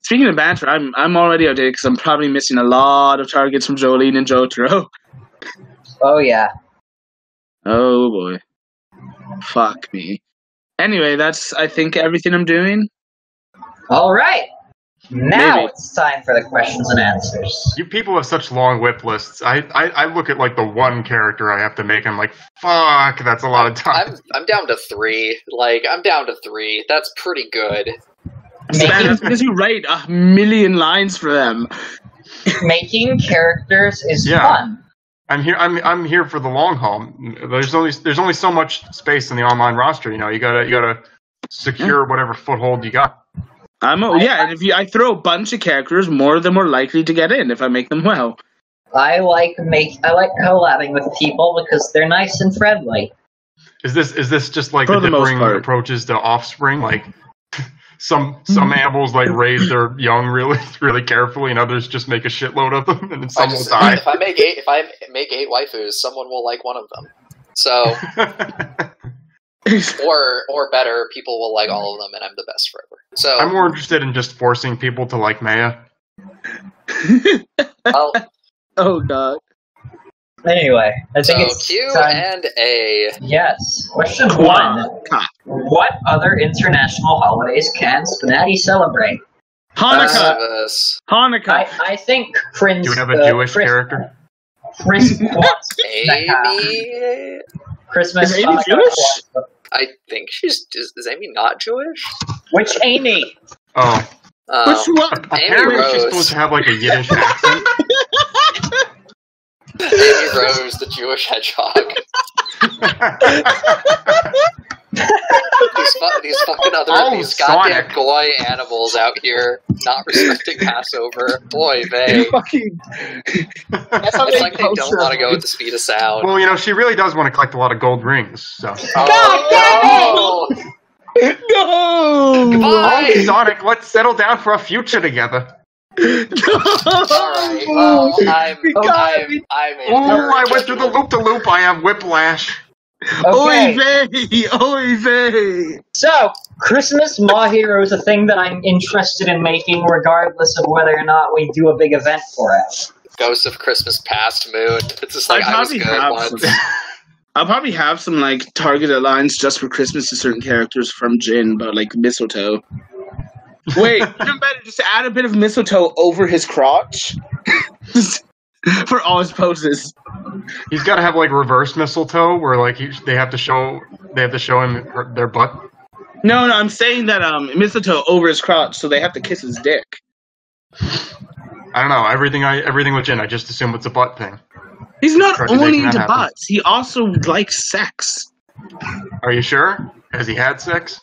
Speaking of banter, I'm already outdated because I'm probably missing a lot of targets from Jolene and Jotaro. Oh yeah. Oh boy. Fuck me. Anyway, that's I think everything I'm doing. All right. Now Maybe. it's time for the questions and answers. You people have such long whip lists. I look at like the one character I have to make. I'm like, fuck, that's a lot of time. I'm down to 3. Like, I'm down to 3. That's pretty good. Man, that's because you write 1,000,000 lines for them. Making characters is fun. I'm here for the long haul. There's only so much space in the online roster. You know, you gotta secure whatever foothold you got. And if I throw a bunch of characters, more of them are likely to get in if I make them well. I like collabing with people because they're nice and friendly. Is this just like For the the most differing part. approaches to offspring? Like some animals like raise their young really carefully, and others just make a shitload of them, and then some will die. If I make 8 waifus, someone will like one of them. So, or better, people will like all of them, and I'm the best forever. So I'm more interested in just forcing people to like Maya. well, Oh god. Anyway, I think it's Q time. and A. Yes. Question 1. What other international holidays can SPNati celebrate? Hanukkah. Hanukkah. I think Prince... Do we have a Jewish character? Chris wants Amy. Christmas. Is Amy Hanukkah, Jewish? I think is Amy not Jewish? Which Amy? Oh, Which one? Amy apparently she's Rose. supposed to have like a Yiddish accent. Amy Rose, the Jewish hedgehog. These fucking these goddamn Sonic. goy animals out here not respecting Passover. Boy, they. That's how It's like they don't want to go at the speed of sound. Well, you know, she really does want to collect a lot of gold rings. So, Oh, No! Goodbye! oh, Sonic, let's settle down for a future together. Alright, well, I'm Oh, I went through the loop-de-loop. I have whiplash. Okay. Oy vey! Oy vey! So, Christmas Ma Hero is a thing that I'm interested in making regardless of whether or not we do a big event for it. Ghost of Christmas Past Moon. It's just like I was good once. I'll probably have some like targeted lines just for Christmas to certain characters from Jin, but like mistletoe. Wait, even better, just add a bit of mistletoe over his crotch for all his poses. He's got to have like reverse mistletoe, where like they have to show him their butt. No, I'm saying that mistletoe over his crotch, so they have to kiss his dick. I don't know. Everything with Jin, I just assume it's a butt thing. He's not Tried to only make that into happen. butts; he also likes sex. Are you sure? Has he had sex?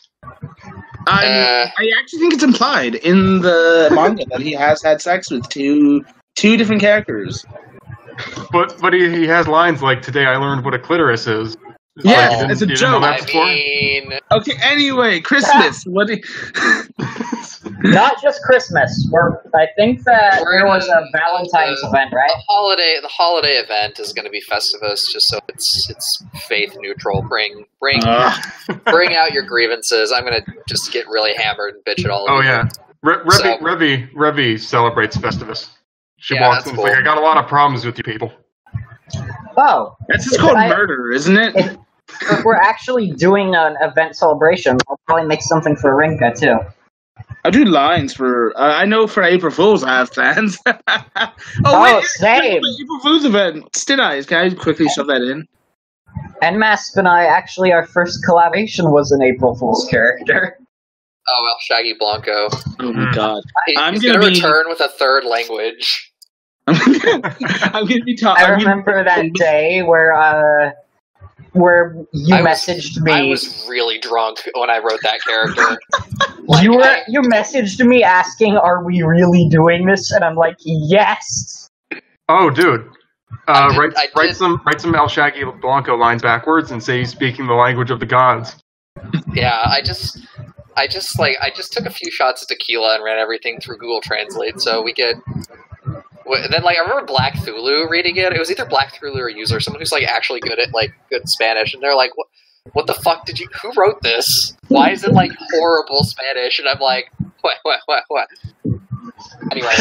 I actually think it's implied in the manga that he has had sex with two different characters. But he has lines like, "Today I learned what a clitoris is." Yeah, Like, it's a you didn't know joke. that I before? mean, Okay, anyway, Christmas. What do you... Not just Christmas. I think that there was a Valentine's event, right? the holiday event is going to be Festivus, just so it's faith neutral. Bring out your grievances. I'm going to just get really hammered and bitch at all of Oh you. yeah, Revi celebrates Festivus. She Yeah, walks that's in and cool. is like, "I got a lot of problems with you people." Oh. That's just called murder, isn't it? If we're actually doing an event celebration, I'll probably make something for Rinka, too. I'll do lines for... I know for April Fool's I have plans. Oh, wait, same. April Fool's event. Stid Eyes. Can I quickly shove that in? And Masp and I, actually, our first collaboration was an April Fool's character. Oh well, Shaggy Blanco. Oh my god. He's I'm going gonna to be- return with a third language. I'm gonna be talking... I remember that day where you messaged me. I was really drunk when I wrote that character. You messaged me asking, "Are we really doing this?" And I'm like, "Yes." Oh, dude, Write some El Shaggy Blanco lines backwards and say he's speaking the language of the gods. Yeah, I just took a few shots of tequila and ran everything through Google Translate, so we get. Then I remember Black Thulu reading it. It was either Black Thulu or User, someone who's actually good at good Spanish, and they're like, "What the fuck did you? Who wrote this? Why is it horrible Spanish?" And I'm like, "What?" Anyway.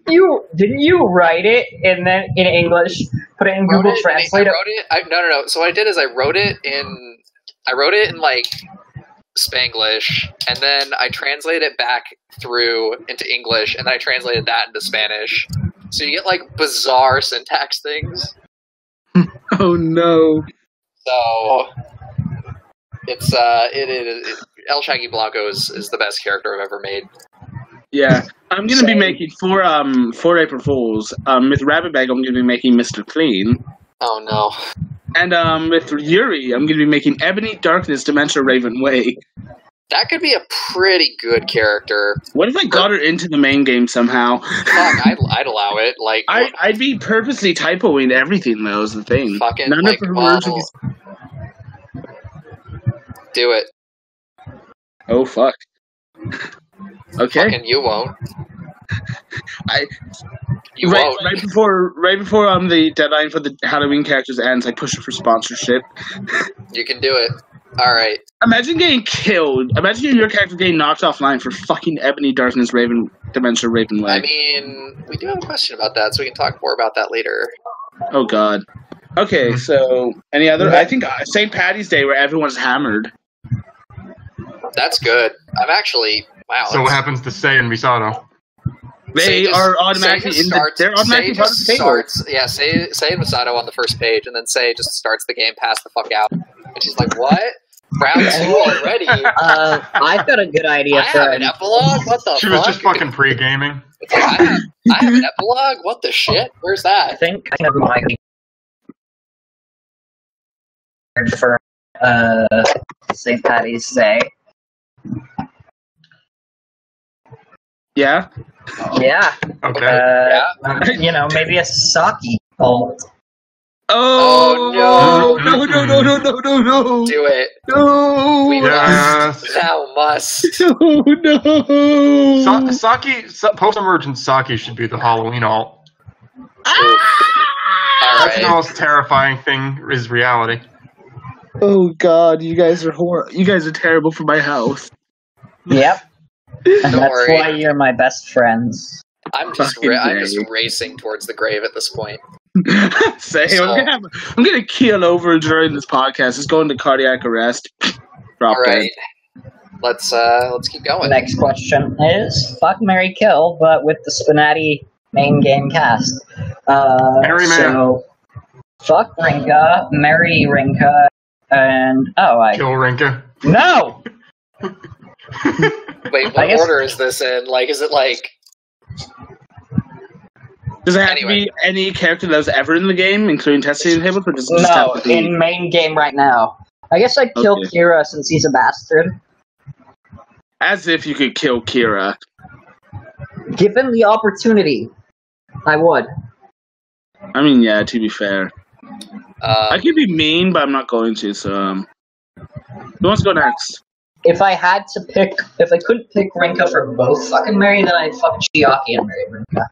Didn't you write it and then in English, put it in Google Translate? No. So what I did is I wrote it in Spanglish, and then I translated it back through into English, and then I translated that into Spanish. So you get bizarre syntax things. Oh no! So it's El Shaggy Blanco is the best character I've ever made. Yeah, I'm gonna be making for April Fools. With Rabbit Bag, I'm gonna be making Mr. Clean. Oh no! And with Yuri, I'm gonna be making Ebony Darkness, Dementia Raven Way. That could be a pretty good character. What if I got her into the main game somehow? Fuck, I'd allow it. I'd be purposely typoing everything though. Is the thing? Fucking None of her words. Do it. Oh fuck. Okay. Fucking you won't. You right, won't. Right before the deadline for the Halloween characters ends, I push it for sponsorship. You can do it. Alright. Imagine getting killed. Imagine your character getting knocked offline for fucking Ebony Darkness Dementia Raven Way. I mean, we do have a question about that, so we can talk more about that later. Oh god. Okay, so any other? I think St. Patty's Day where everyone's hammered. That's good. I'm actually So what happens to Sei and Misato? They are automatically they're automatically part of the table. Yeah, Sei and Misato on the first page, and then Sei just starts the game, pass the fuck out. And she's like, "What? Round 2 already?" I've got a good idea I have an epilogue? What the fuck? She was just fucking pre-gaming. I have an epilogue? What the shit? Where's that? I think I never mind for St. Patty's Day. Yeah? Yeah. Okay. Maybe a sake cult. Oh no! Do it. No! We Yes. now must. Oh no! Sake, post-emergent Sake should be the Halloween alt. That's the most terrifying thing is reality. Oh god, you guys are You guys are terrible for my health. Yep. And Don't that's worry. why you're my best friends. I'm just racing towards the grave at this point. I'm gonna keel over during this podcast. It's going to cardiac arrest. All right, let's keep going. The next question is fuck, marry, kill, but with the SPNati main game cast. So fuck Rinka, marry Rinka, and kill Rinka. No. Wait, what order is this in? Is it Does it have to be any character that was ever in the game, including testing tables, or does it just have to be... in main game right now. I guess I'd kill Kira since he's a bastard. As if you could kill Kira. Given the opportunity, I would. I mean, yeah, to be fair. I could be mean, but I'm not going to, so... Who wants to go next? If I couldn't pick Rinka for both fucking Mary, then I'd fuck Chiaki and marry Rinka.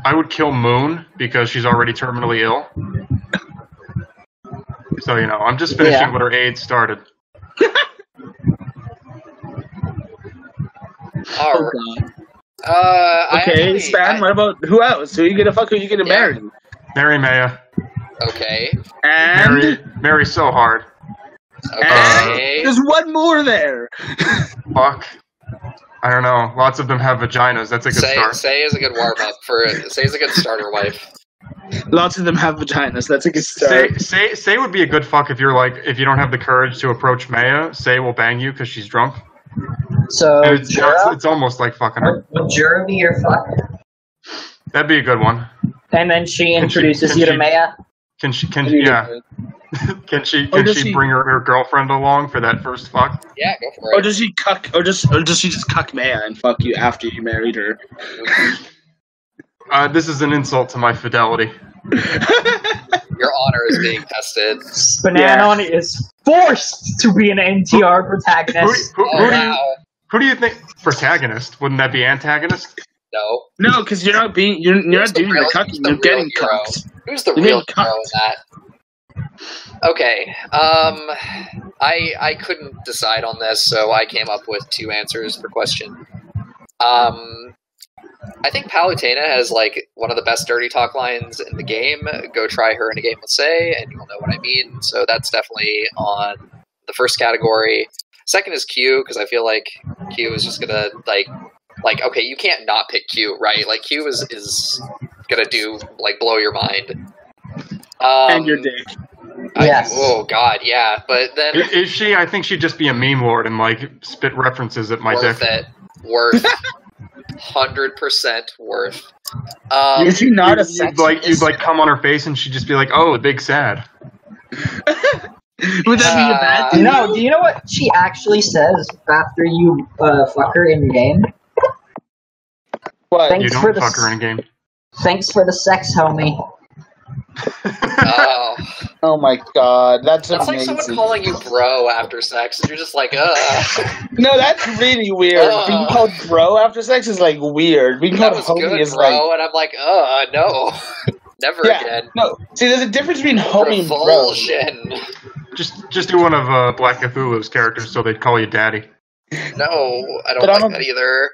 I would kill Moon because she's already terminally ill. So, I'm just finishing what her AIDS started. Oh, God. Okay, Span, what about... Who else? Who are you gonna fuck? Who are you gonna marry? Marry Maya. Okay. And... Marry so hard. Okay. There's one more there. Fuck. I don't know. Lots of them have vaginas. That's a good start. Sei is a good warm-up Sei is a good starter wife. Lots of them have vaginas. That's a good start. Sei would be a good fuck if if you don't have the courage to approach Maya. Sei will bang you because she's drunk. So it's almost like fucking her. Would Jura be your fuck? That'd be a good one. And then she introduces you to Maya. Can she bring her girlfriend along for that first fuck? Yeah, go for it. Or does she cuck? Or does she just cuck Maya and fuck you after you married her? This is an insult to my fidelity. Your honor is being tested. SPNati is forced to be an NTR protagonist. Who do you think protagonist? Wouldn't that be antagonist? No, because you're not doing the cucking. You're getting cucked. Who's the real hero in that? Okay, I couldn't decide on this, so I came up with 2 answers per question. I think Palutena has, like, one of the best dirty talk lines in the game. Go try her in a game with Say, and you'll know what I mean. So that's definitely on the first category. Second is Q, because I feel like Q is just gonna, like, okay, you can't not pick Q, right? Like, Q is gonna blow your mind. And your dick. Yes. Oh, God, yeah. But then... Is she? I think she'd just be a meme lord and, like, spit references at my dick. Worth 100% worth. Is she not a sexist? You'd come on her face and she'd just be like, "Oh, big sad." Would that be a bad thing? No, do you know what she actually says after you fuck her in game? What? You don't fuck her in a game. Thanks for the sex, homie. Oh my god, that's amazing. Like someone calling you bro after sex, and you're just like, ugh. No, that's really weird. Being called bro after sex is, like, weird. Being called homie is, bro, like... and I'm like, no. Never again. No, see, there's a difference between homie and bro. Just do one of Black Cthulhu's characters so they'd call you daddy. No, I don't like that either.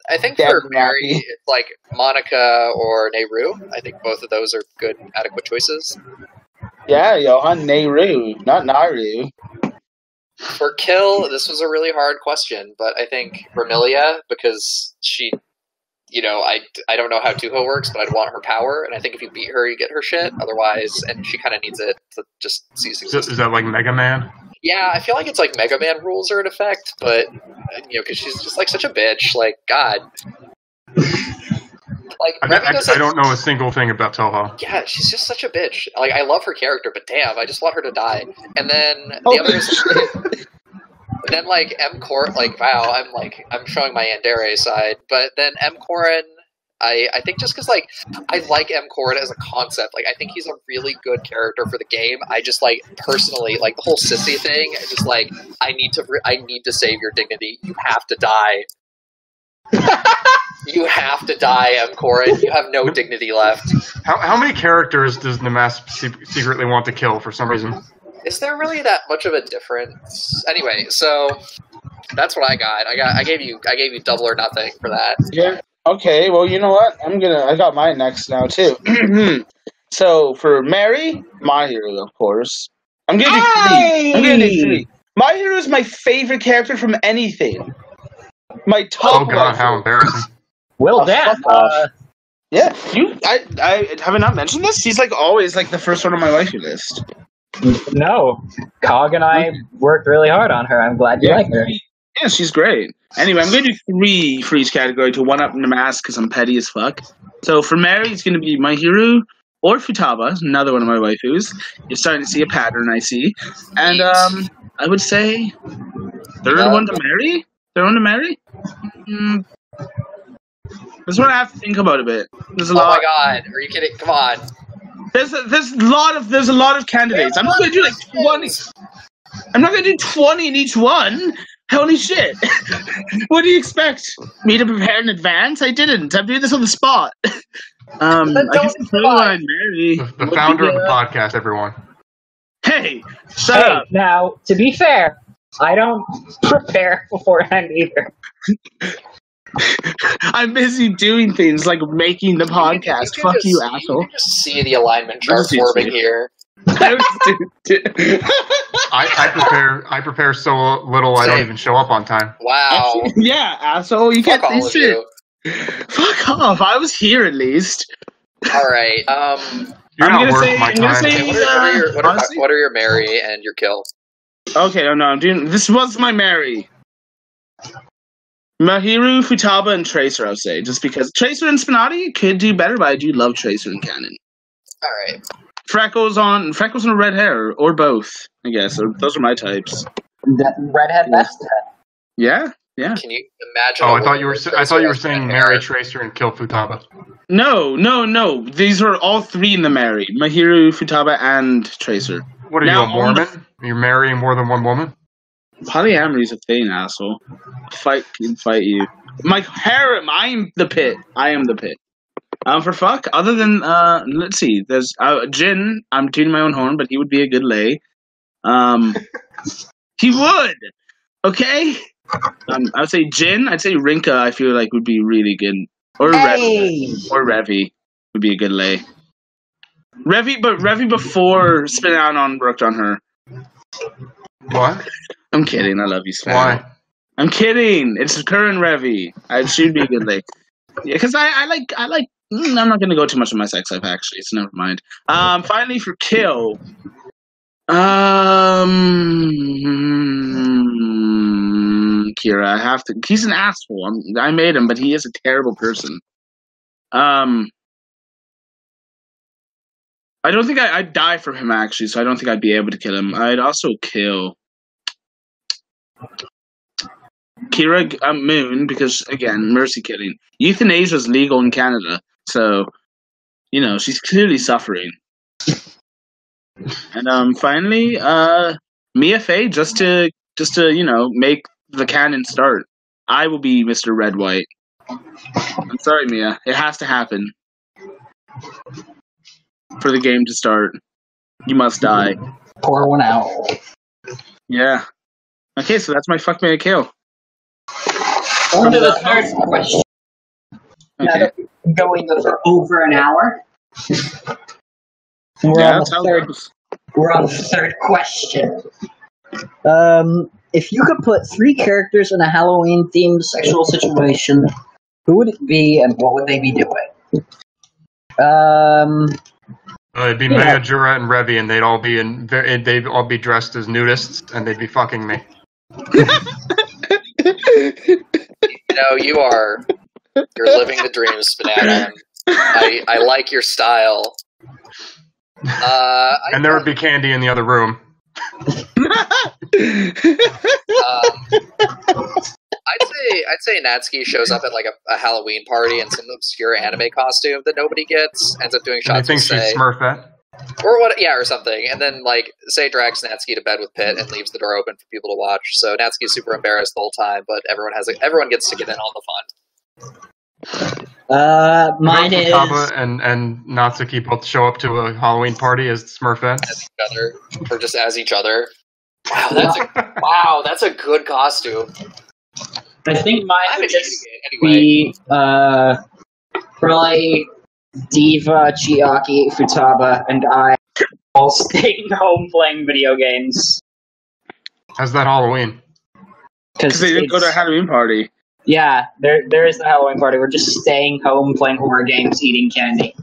I think for Mary, it's like Monica or Nehru. I think both of those are good, adequate choices. Yeah, Johan, Nehru, not Naru. For Kill, this was a really hard question, but I think Vermilia, because she, I don't know how Tuho works, but I'd want her power, and I think if you beat her, you get her shit. Otherwise, and she kind of needs it to just cease existence. Is that like Mega Man? Yeah, I feel like it's like Mega Man rules are in effect, but, because she's just, like, such a bitch. Like, God. Like, I don't know a single thing about Toho. Yeah, she's just such a bitch. Like, I love her character, but damn, I just want her to die. And then the others... then, like, M. Corin, like, wow, I'm showing my Yandere side, but then M. Corin... I think just because, like, I like M. Corin as a concept. Like, I think he's a really good character for the game. I just, like, personally, like, the whole sissy thing, I just, like, I need to save your dignity. You have to die. You have to die, M. Corin. You have no dignity left. How many characters does Namask secretly want to kill for some reason? Is there really that much of a difference? Anyway, so that's what I got. I gave you double or nothing for that. Yeah. Okay, well, you know what? I got mine next now, too. So, for Mary, My Hero, of course. I'm gonna do 3. My Hero is my favorite character from anything. My top. Oh god, how embarrassing! Well, damn. Yeah, I have I not mentioned this? She's like always like the first one on my wifey list. No, Cog and I worked really hard on her. I'm glad you like her. Yeah, she's great. Anyway, I'm going to do 3 for each category to one up Namask because I'm petty as fuck. So for Mary, it's going to be My Hero or Futaba, another one of my waifus. You're starting to see a pattern, I see. And I would say third one to Mary. This one I have to think about a bit. There's a lot. Oh my god, are you kidding? Come on. There's a lot of candidates. I'm not going to do like 20. I'm not going to do 20 in each one. Holy shit. What do you expect? Me to prepare in advance? I didn't. I'm doing this on the spot. I guess Mary. The founder of the podcast, everyone. Hey, shut up. Now, to be fair, I don't prepare beforehand either. I'm busy doing things like making the podcast. Fuck you, asshole. You can just see the alignment chart forming here. I prepare so little I don't even show up on time. Wow. Yeah, asshole. You can't do shit. Fuck off. I was here at least. Alright, You're not worth my time. What are your Mary and your kill? Okay, no, I'm doing... This was my Mary. Mahiru, Futaba, and Tracer, I would say. Just because Tracer and SPNati could do better, but I do love Tracer and Canon. Alright. Freckles and red hair, or both, I guess. Those are my types. Redhead best. Yeah? Yeah. Can you imagine? Oh, I thought you were saying marry Tracer and kill Futaba. No. These are all three in the marry. Mahiru, Futaba, and Tracer. What are you, a Mormon? You're marrying more than one woman? Polyamory is a thing, asshole. Fight you. My harem, I am the pit. For fuck, other than, let's see, there's, Jin, I'm tuning my own horn, but he would be a good lay. He would! Okay? I would say Jin, I'd say Rinka, I feel like would be really good. Or Revi would be a good lay. Revi before Spin Out on worked on her. What? I'm kidding, I love you, Spin. Why? I'm kidding. It's current Revi. She'd be a good lay. Yeah, because I like. I'm not going to go too much on my sex life, actually. So never mind. Finally, for kill. Kira, I have to. He's an asshole. I made him, but he is a terrible person. I don't think I'd die for him, actually, so I don't think I'd be able to kill him. I'd also kill Kira Moon, because, again, mercy killing. Euthanasia is legal in Canada, so, you know, she's clearly suffering. And finally, Mia Fey, just to you know, make the canon start. I will be Mr. Red White. I'm sorry, Mia. It has to happen. For the game to start. You must die. Pour one out. Yeah. Okay, so that's my fuck, marry, kill. On to the third question. Okay. Going for over an hour. We're on the third question. If you could put 3 characters in a Halloween-themed sexual situation, who would it be and what would they be doing? It'd be Maya, Jura, and Revi, and they'd all be dressed as nudists, and they'd be fucking me. You know, you're living the dream, SPNati. I like your style. And there would be candy in the other room. I'd say Natsuki shows up at like a Halloween party in some obscure anime costume that nobody gets, ends up doing shots. I think she's Smurfette. Or what? Yeah, or something. And then like say drags Natsuki to bed with Pit and leaves the door open for people to watch. So Natsuki's super embarrassed the whole time, but everyone gets to get in on the fun. Mine is Futaba and Natsuki both show up to a Halloween party as Smurfette. As each other, or just as each other. Wow, that's a good costume. I think mine would just be probably Diva, Chiaki, Futaba, and I all staying home playing video games. How's that Halloween? Because they didn't go to a Halloween party. Yeah, there is the Halloween party. We're just staying home playing horror games, eating candy.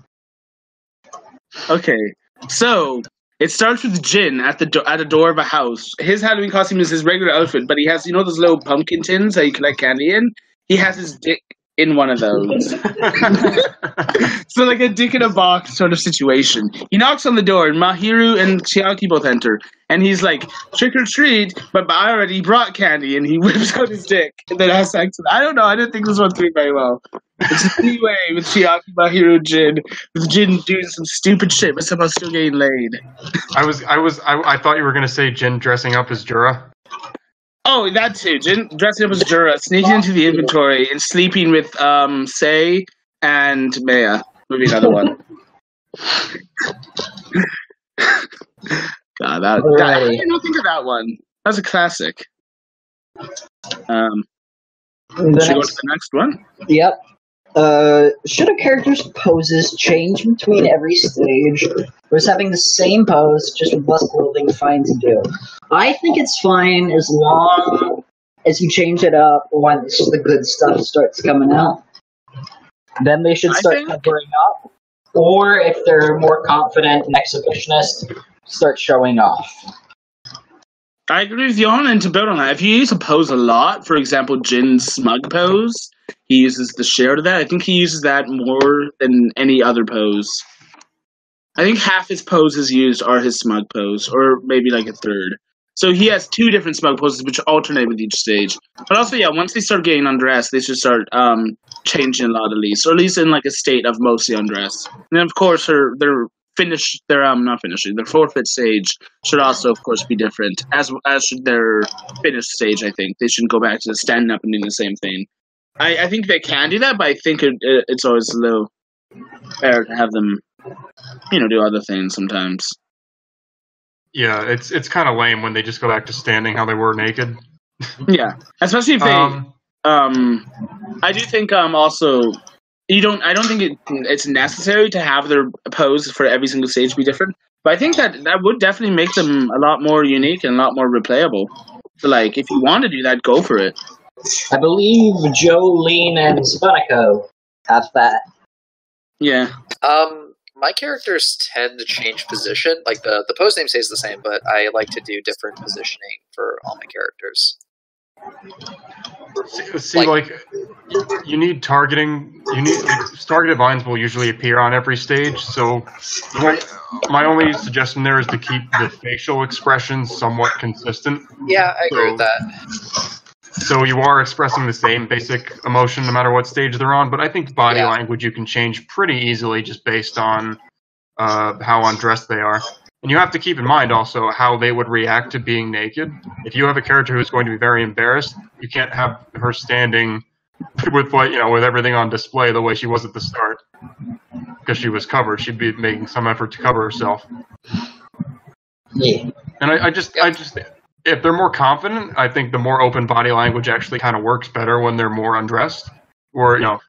Okay, so it starts with Jin at the door of a house. His Halloween costume is his regular outfit, but he has, you know, those little pumpkin tins that you collect candy in? He has his dick in one of those. So like a dick in a box sort of situation. He knocks on the door, and Mahiru and Chiaki both enter. And he's like, trick or treat, but I already brought candy, and he whips out his dick and then has sex with it. I don't know, I didn't think this one's doing very well. It's a three-way with Chiaki, Mahiru, Jin. With Jin doing some stupid shit, but somehow still getting laid. I thought you were gonna say Jin dressing up as Jura. Oh, that too. Jin dressing up as Jura, sneaking into the inventory, and sleeping with Sei and Maya. Would be another one. God, I didn't think of that one. That's a classic. Should we go to the next one? Yep. Should a character's poses change between every stage, or is having the same pose just with less clothing fine to do? I think it's fine as long as you change it up once the good stuff starts coming out. Then they should start covering up. Or if they're more confident and exhibitionist, start showing off. I agree with Johanna, and to build on that, if you use a pose a lot, for example, Jin's smug pose, he uses the share to that. I think he uses that more than any other pose. I think half his poses used are his smug pose, or maybe like a third. So he has 2 different smug poses which alternate with each stage. But also, yeah, once they start getting undressed, they should start changing a lot at least, or at least in like a state of mostly undressed. And then of course their forfeit stage should also of course be different, as should their finish stage. I think they shouldn't go back to standing up and doing the same thing. I think they can do that, but I think it's always a little better to have them, do other things sometimes. Yeah, it's kind of lame when they just go back to standing how they were naked. Yeah, especially if they. I do think also I don't think it's necessary to have their pose for every single stage be different. But I think that would definitely make them a lot more unique and a lot more replayable. So, like, if you want to do that, go for it. I believe Jolene and Spunico have that. Yeah. My characters tend to change position. Like, the pose name stays the same, but I like to do different positioning for all my characters. See, you need targeting. Targeted lines will usually appear on every stage. So, my only suggestion there is to keep the facial expressions somewhat consistent. Yeah, I agree with that. So you are expressing the same basic emotion no matter what stage they're on. But I think body language you can change pretty easily just based on how undressed they are. And you have to keep in mind also how they would react to being naked. If you have a character who's going to be very embarrassed, you can't have her standing with everything on display the way she was at the start, because she was covered. She'd be making some effort to cover herself. Yeah. And I just if they're more confident, I think the more open body language actually kind of works better when they're more undressed. Or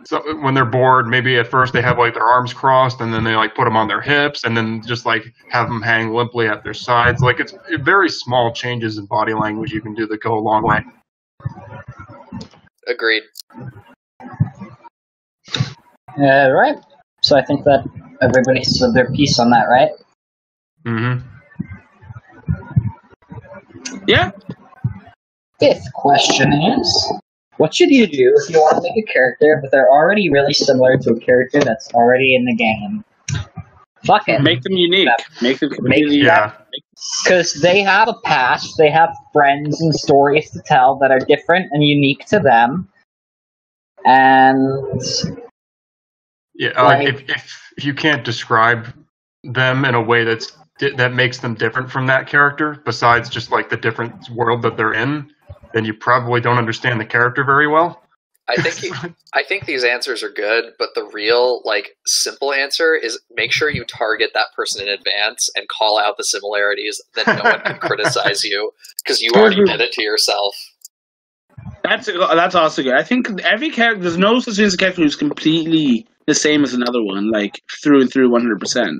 so when they're bored, maybe at first they have like their arms crossed, and then they like put them on their hips, and then just like have them hang limply at their sides. Like, it's very small changes in body language you can do that go a long way. Agreed. Right. So I think that everybody said their piece on that, right? Mm-hmm. Yeah. 5th question is, what should you do if you want to make a character, but they're already really similar to a character that's already in the game? Fuck it. Make them unique. Make them completely unique. Because they have a past, they have friends and stories to tell that are different and unique to them. And... yeah, if you can't describe them in a way that makes them different from that character, besides just like the different world that they're in, then you probably don't understand the character very well. I think these answers are good, but the real, simple answer is make sure you target that person in advance and call out the similarities. Then no one can criticize you because you already did it to yourself. That's also good. I think every character, there's no such thing as a character who's completely the same as another one, like through and through, 100%.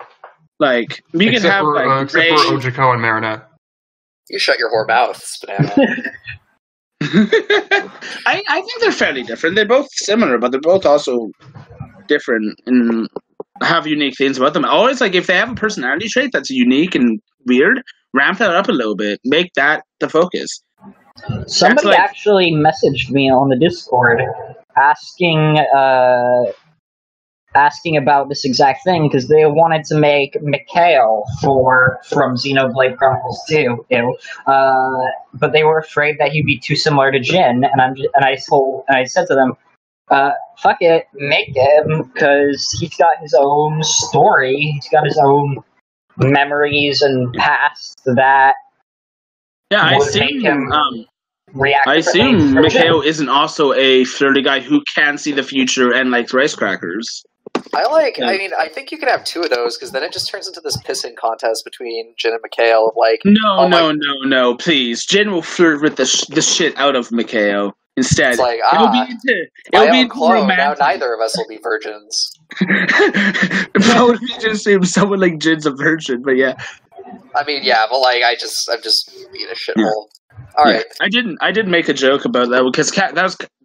Like, we can have except for Ojiko and Marinette. You shut your whore mouth, SPNati. I think they're fairly different. They're both similar, but they're both also different and have unique things about them. Always, if they have a personality trait that's unique and weird, ramp that up a little bit. Make that the focus. Somebody actually messaged me on the Discord asking about this exact thing, because they wanted to make Mikhail from Xenoblade Chronicles 2, but they were afraid that he'd be too similar to Jin, and I said to them, fuck it, make him, because he's got his own story, he's got his own memories and past that. Yeah, I assume Mikhail isn't also a flirty guy who can see the future and likes rice crackers. I think you can have 2 of those, because then it just turns into this pissing contest between Jin and Mikhail of No, please. Jin will flirt with the shit out of Mikhail instead. It's it'll be clone, now neither of us will be virgins. Probably just assume someone like Jin's a virgin, but yeah. I mean, yeah, but I'm just being a shithole. All right. I didn't make a joke about that because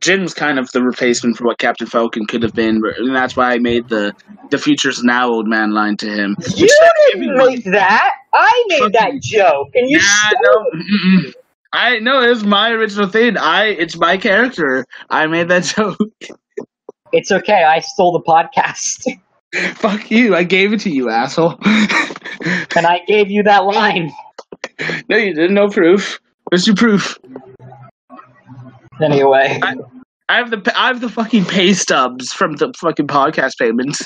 Jin was kind of the replacement for what Captain Falcon could have been, and that's why I made the future's now old man line to him. You didn't make that. I made that joke, and you stole it. No, it was my original thing. It's my character. I made that joke. It's okay. I stole the podcast. Fuck you. I gave it to you, asshole. And I gave you that line. No, you didn't. No proof. Where's your proof? Anyway. I have the fucking pay stubs from the fucking podcast payments.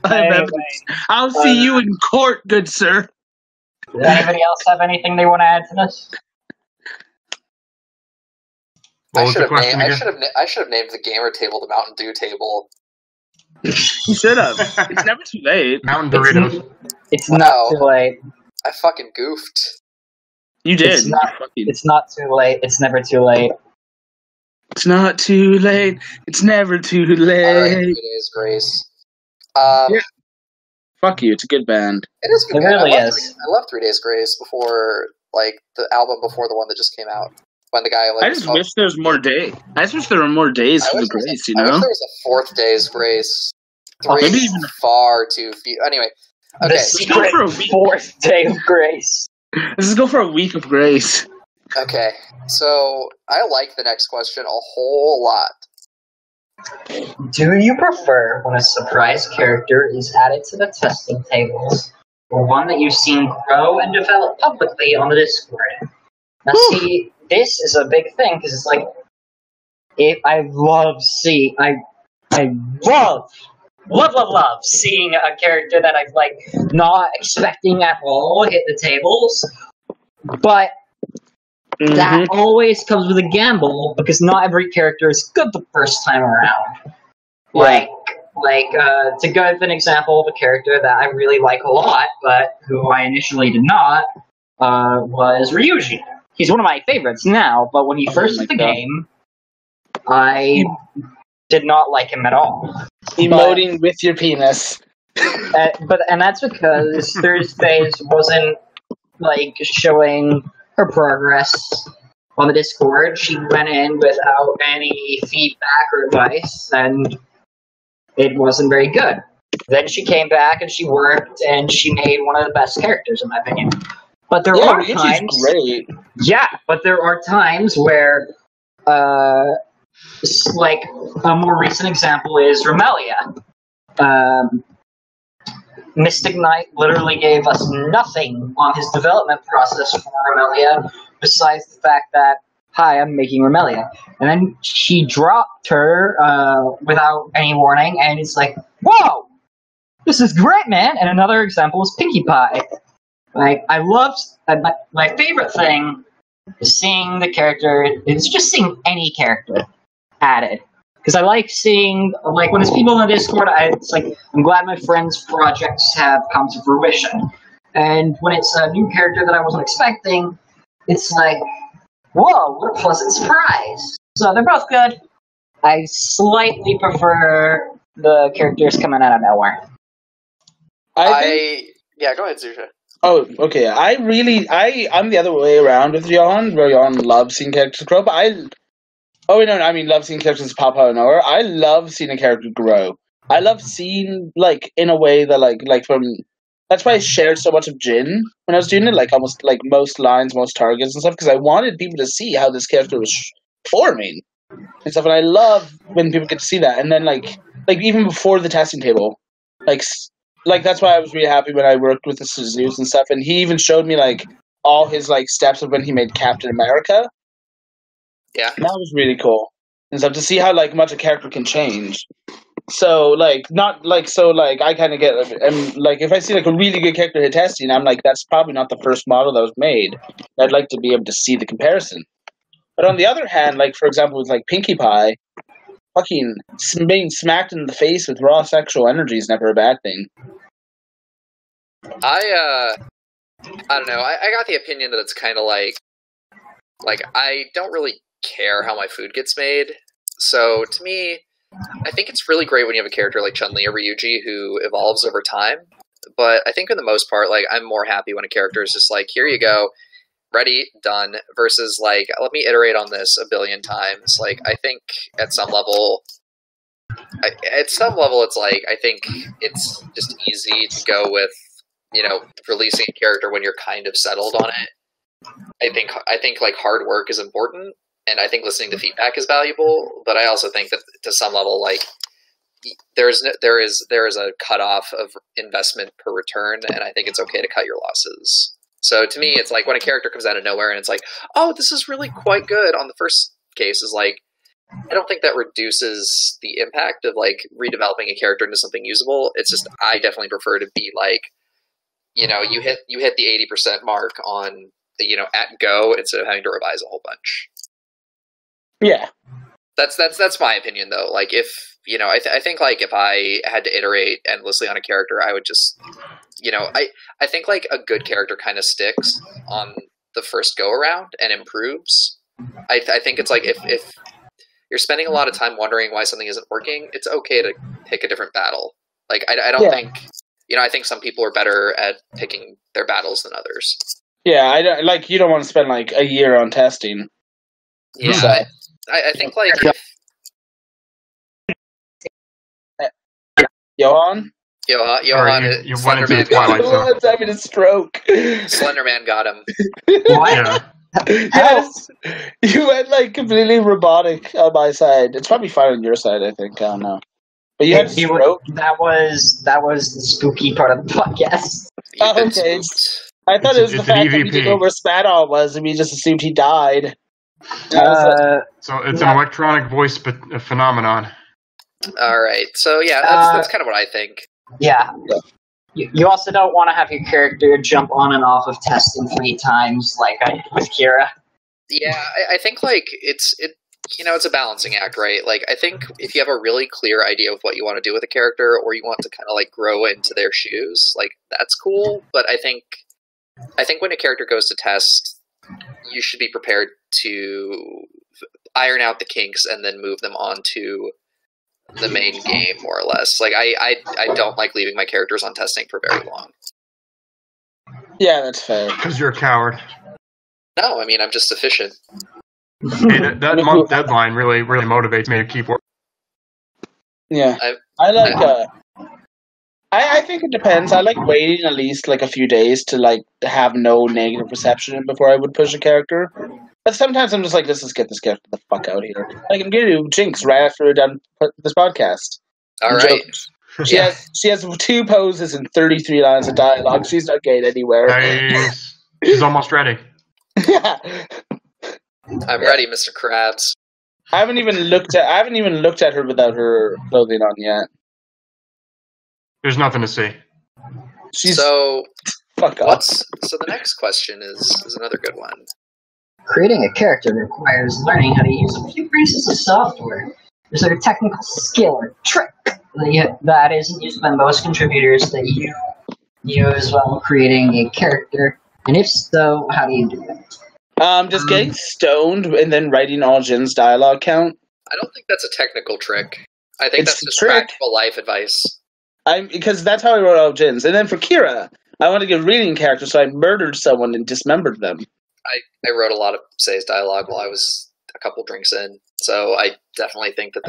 I have evidence. I'll see you in court, good sir. Does anybody else have anything they want to add to this? I should have named the gamer table the Mountain Dew table. You should have. It's never too late. Mountain Doritos. It's not too late. I fucking goofed. You did. It's not too late. It's never too late. It's not too late. It's never too late. All right, 3 Days Grace. Yeah. Fuck you. It's a good band. It is a good band. Really I is. I love 3 Days Grace before, like, the album before the one that just came out. When the guy, like, I just wish there was more days. I just wish there were more days for the Grace, you know? I wish there was a 4th Days Grace. 3 maybe is even far too few. Anyway. Okay. The secret 4th day of grace. Let's just go for a week of grace. Okay, so I like the next question a whole lot. Do you prefer when a surprise character is added to the testing tables, or one that you've seen grow and develop publicly on the Discord? Now, see, this is a big thing because it's like, I love seeing a character that I've like not expecting at all hit the tables, but that always comes with a gamble because not every character is good the first time around. Like to give an example of a character that I really like a lot, but who I initially did not, was Ryuji. He's one of my favorites now, but when he first hit the game, I did not like him at all. Emoting with your penis. And that's because Thursdays wasn't like showing her progress on the Discord. She went in without any feedback or advice, and it wasn't very good. Then she came back and she worked, and she made one of the best characters, in my opinion. But there are times, great. Yeah, but there are times where, like a more recent example is Romelia. Mystic Knight literally gave us nothing on his development process for Romelia, besides the fact that, hi, I'm making Romelia. And then he dropped her without any warning, and it's like, whoa, this is great, man. And another example is Pinkie Pie. Like, I loved, my favorite thing is seeing the character, it's just seeing any character added. Because I like seeing, like, when there's people in the Discord, it's like, I'm glad my friends' projects have come to fruition. And when it's a new character that I wasn't expecting, it's like, whoa, what a pleasant surprise. So they're both good. I slightly prefer the characters coming out of nowhere. Yeah, go ahead, Zusha. Oh, okay. I'm the other way around with Johan, where Johan loves seeing characters grow, but love seeing characters pop out of nowhere. I love seeing a character grow. I love seeing, like, in a way that, like from... That's why I shared so much of Jin when I was doing it, like, almost, like, most lines, most targets and stuff, because I wanted people to see how this character was forming and stuff, and I love when people get to see that. And then, like even before the testing table, like, that's why I was really happy when I worked with the Suzus and stuff, and he even showed me, like, all his, like, steps of when he made Captain America. Yeah. That was really cool. And stuff, to see how, like, much a character can change. So, like, I kind of get, and, like, if I see, like, a really good character hit testing, I'm like, that's probably not the first model that was made. I'd like to be able to see the comparison. But on the other hand, like, for example, with, like, Pinkie Pie, fucking being smacked in the face with raw sexual energy is never a bad thing. I don't know. I got the opinion that it's kind of like I don't really care how my food gets made. So to me, I think it's really great when you have a character like Chun-Li or Ryuji who evolves over time. But I think for the most part, like, I'm more happy when a character is just like, here you go, ready, done, versus like, let me iterate on this a billion times. Like, I think at some level, it's like, I think it's just easy to go with, you know, releasing a character when you're kind of settled on it. I think like hard work is important, and I think listening to feedback is valuable. But I also think that to some level, like, there is a cutoff of investment per return, and I think it's okay to cut your losses. So to me, it's like when a character comes out of nowhere and it's like, oh, this is really quite good on the first case, is like, I don't think that reduces the impact of like redeveloping a character into something usable. It's just, I definitely prefer to be like, you hit the 80% mark on the, at go instead of having to revise a whole bunch. Yeah. That's my opinion though. Like if, I think like if I had to iterate endlessly on a character, I would just, I think like a good character kind of sticks on the first go around and improves. I think it's like if you're spending a lot of time wondering why something isn't working, it's okay to pick a different battle. Like I don't think, I think some people are better at picking their battles than others. Yeah, you don't want to spend like a year on testing. Yeah, so. I think like Johan, Sorry, you went into the Twilight Zone. Johan's having a stroke. Slenderman got him. What? Yeah. Yes, you went like completely robotic on my side. It's probably fine on your side, I think. I don't know. But you had a stroke. That was the spooky part of the podcast. Oh, okay. I thought it was the fact that we didn't know where Spadon was, and we just assumed he died. So it's an electronic voice phenomenon. All right. So yeah, that's kind of what I think. Yeah. You also don't want to have your character jump on and off of testing 3 times like I did with Kira. Yeah, I think like it's a balancing act, right? Like I think if you have a really clear idea of what you want to do with a character, or you want to kind of like grow into their shoes, like that's cool. But I think when a character goes to test, you should be prepared to iron out the kinks and then move them on to the main game, more or less. Like I don't like leaving my characters on testing for very long. Yeah, that's fair. Because you're a coward. No, I mean I'm just efficient. Hey, that month deadline really motivates me to keep working. Yeah, I think it depends. I like waiting at least like a few days to like have no negative perception before I would push a character. But sometimes I'm just like, let's just get this character the fuck out here. Like I'm gonna do Jinx right after we're done this podcast. All right. She has 2 poses and 33 lines of dialogue. She's not going anywhere. Nice. She's almost ready. Yeah. I'm ready, Mr. Krabs. I haven't even looked at her without her clothing on yet. There's nothing to see. So fuck off. So the next question is another good one. Creating a character requires learning how to use a few pieces of software. Is there a technical skill or trick that isn't used by most contributors that you use while creating a character? And if so, how do you do that? Just getting stoned and then writing all Jin's dialogue count. I don't think that's a technical trick. I think that's just trick. Practical life advice. Because that's how I wrote all Jin's. And then for Kira, I wanted to get reading characters, so I murdered someone and dismembered them. I wrote a lot of Say's dialogue while I was a couple drinks in, so I definitely think that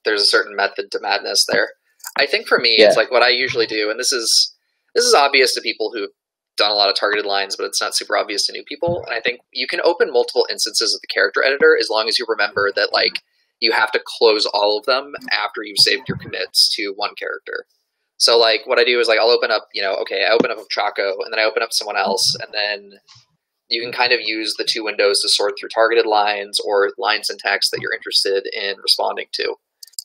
there's a certain method to madness there. I think for me, it's like what I usually do, and this is obvious to people who've done a lot of targeted lines, but it's not super obvious to new people. And I think you can open multiple instances of the character editor as long as you remember that like you have to close all of them after you've saved your commits to one character. So like what I do is like I'll open up, I open up Chaco, and then I open up someone else, and then you can kind of use the 2 windows to sort through targeted lines or line syntax that you're interested in responding to.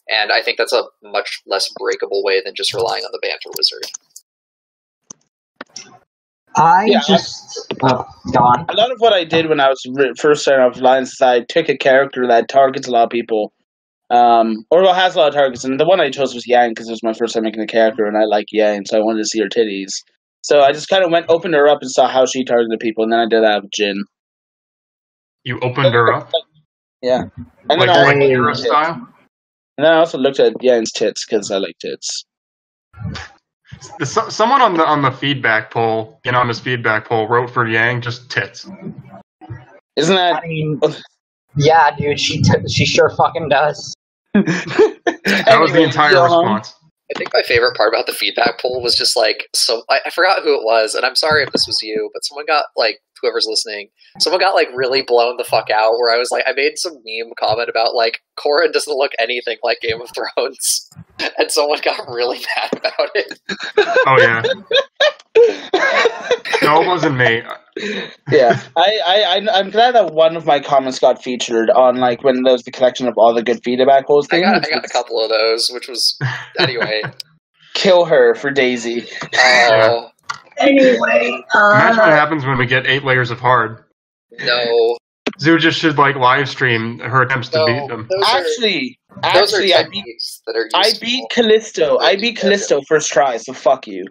And I think that's a much less breakable way than just relying on the banter wizard. Go on. A lot of what I did when I was first starting off lines is I took a character that targets a lot of people, or has a lot of targets, and the one I chose was Yang because it was my first time making a character, and I like Yang, so I wanted to see her titties. So I just kind of opened her up and saw how she targeted people, and then I did that with Jin. You opened her up? Yeah. And like Kira style? And then I also looked at Yang's tits, because I like tits. Someone on the feedback poll, anonymous feedback poll, wrote for Yang just tits. Isn't that? I mean, yeah, dude, she sure fucking does. That was the entire response. I think my favorite part about the feedback poll was just like, so I forgot who it was, and I'm sorry if this was you, but someone got like, whoever's listening, someone got like really blown the fuck out where I was like, I made some meme comment about like, Korra doesn't look anything like Game of Thrones, and someone got really mad about it. Oh yeah. No, it wasn't me. Yeah, I'm glad that one of my comments got featured on like when there was the collection of all the good feedback holes I thing. got a couple of those, which was anyway. Kill her for Daisy. Oh Anyway, Imagine what happens when we get 8 layers of hard. no! Zoo just should like live stream her attempts to beat them. Actually, those are I beat techniques that are I useful. beat Callisto. I beat Callisto first try. So fuck you.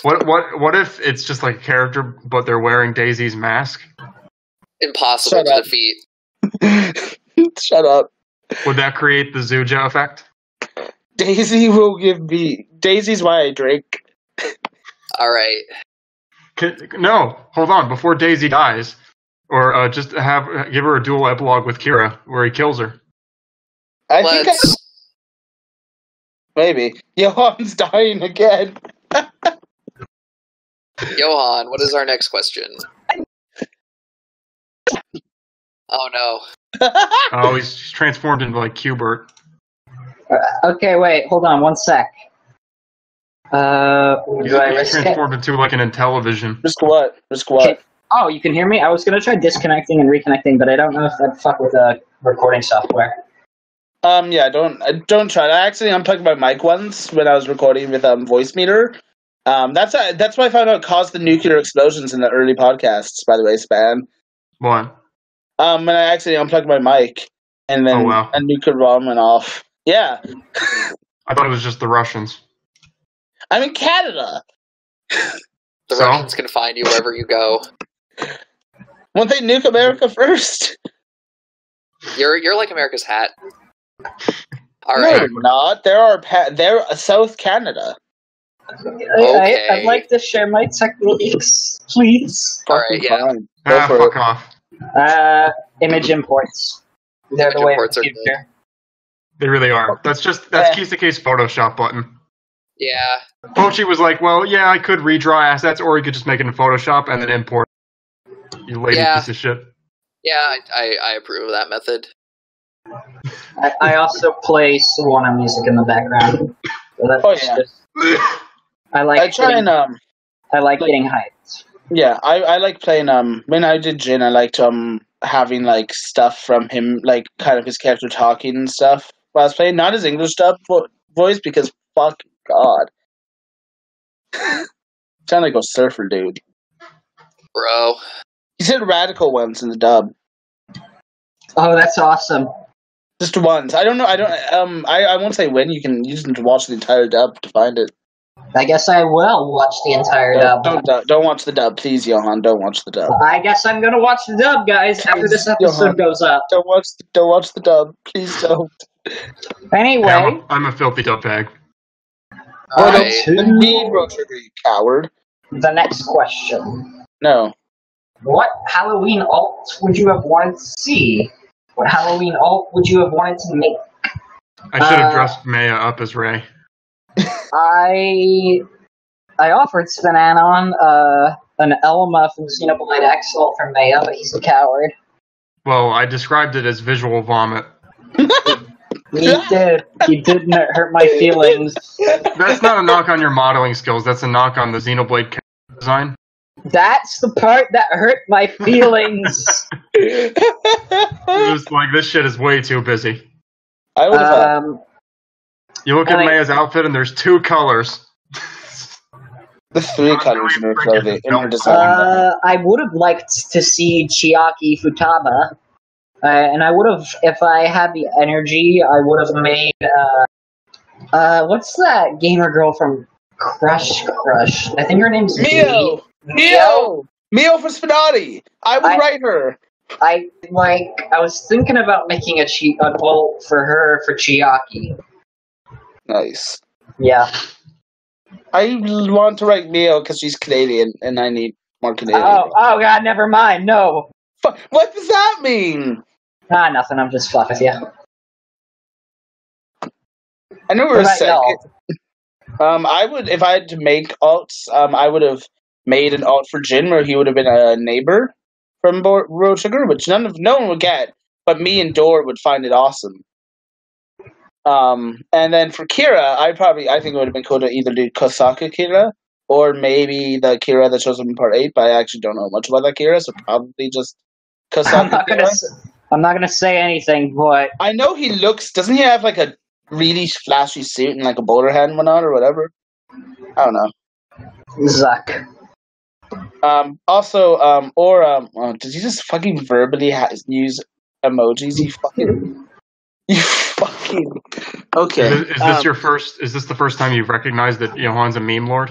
What if it's just like a character, but they're wearing Daisy's mask? Impossible Shut to up. defeat. Shut up. Would that create the Zuja effect? Daisy will give me. Daisy's why I drink. All right. No, hold on. Before Daisy dies, or just give her a dual epilogue with Kira where he kills her. Let's. Maybe. Johan's dying again. Johan, what is our next question? Oh no. Oh, he's transformed into like Qbert. okay, wait, hold on, one sec. Do I He's risk it? transformed into like an Intellivision. Risk what? Risk what? Oh, you can hear me? I was gonna try disconnecting and reconnecting, but I don't know if that'd fuck with the recording software. Yeah, don't try. I actually unplugged my mic once when I was recording with voice meter. That's why I found out it caused the nuclear explosions in the early podcasts. By the way, Span. What? When I actually unplugged my mic and then a nuclear bomb went off. Yeah. I thought it was just the Russians. I'm in Canada. The Russians can find you wherever you go. Won't they nuke America first? You're like America's hat. All No, right. they're not. They're South Canada. Okay. I'd like to share my techniques, please. All right. Yeah. Fine. Go for Fuck it. off. Image imports. They're the way of imports the are future. They really are. That's Keys to Case Photoshop button. Yeah. Pochi was like, well, yeah, I could redraw assets, or you could just make it in Photoshop and then import. You lazy piece of shit. Yeah, I approve of that method. I also play Swana music in the background. I like getting hyped. Yeah, I like playing when I did Jin, I liked having like stuff from him, like kind of his character talking and stuff while I was playing, not his English dub voice because fuck God. Sound like a surfer dude. Bro. He said radical once in the dub. Oh, that's awesome. Just once. I don't know. I won't say when. You can use them to watch the entire dub to find it. I guess I will watch the entire dub. Don't watch the dub, please, Johan. Don't watch the dub. I guess I'm gonna watch the dub, guys, after this episode Johan, goes up. Don't watch the dub, please don't. Anyway, Yeah, I'm a filthy dub bag. Alright. Indeed, Road Trigger, you coward. The next question. No. What Halloween alt would you have wanted to see? What Halloween alt would you have wanted to make? I should have dressed Maya up as Ray. I offered SPNati an Elma from Xenoblade X alt for Maya, but he's a coward. Well, I described it as visual vomit. He did. He didn't hurt my feelings. That's not a knock on your modeling skills. That's a knock on the Xenoblade design. That's the part that hurt my feelings. It was like, this shit is way too busy. I would have. You look at Maya's outfit and there's 2 colors. The 3 colors in her clothing, in her design. I would have liked to see Chiaki Futaba. And I would have, if I had the energy, I would have made, what's that gamer girl from Crush? I think her name's Mio for SPNati! I would write her! I was thinking about making a bolt for her for Chiaki. Nice. Yeah. I want to write Mio because she's Canadian, and I need more Canadian. Oh god, never mind, no. What does that mean? Nothing, I'm just fucking with you. I know we're sick. I would, if I had to make alts, I would have made an alt for Jin where he would have been a neighbor from Road Sugar, which no one would get, but me and Dor would find it awesome. And then for Kira, I think it would have been cool to either do Kosaka Kira or maybe the Kira that shows up in Part 8, but I actually don't know much about that Kira, so probably just I'm not Kira. I'm not gonna say anything, but I know he looks... Doesn't he have, like, a really flashy suit and, like, a bowler hat and whatnot, or whatever? I don't know. Zuck. Did you just fucking verbally use emojis? You fucking... Okay. Is this your first? Is this the first time you've recognized that Johan's a meme lord?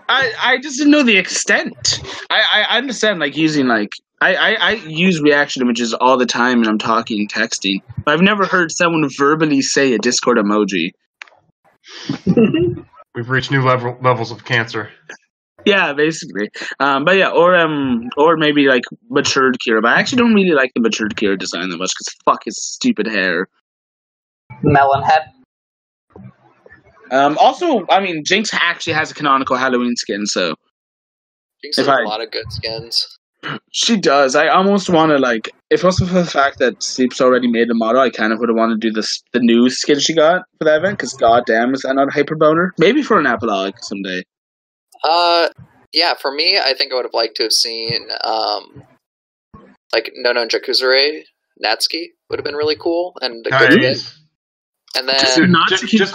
I just didn't know the extent. I understand, like, using, like... I use reaction images all the time when I'm talking, texting. But I've never heard someone verbally say a Discord emoji. We've reached new levels of cancer. Yeah, basically. But yeah, or maybe, like, matured Kira. But I actually don't really like the matured Kira design that much, because fuck his stupid hair. Melon head. Also, I mean, Jinx actually has a canonical Halloween skin, so... Jinx has a lot of good skins. She does. I almost want to, like... If also for the fact that Sleep's already made the model, I kind of would have wanted to do the new skin she got for that event, because goddamn is that not a hyper boner? Maybe for an epilogue someday. Yeah, for me, I think I would have liked to have seen, like, Nono and Jakuzure Natsuki would have been really cool, and a good fit. And then... Just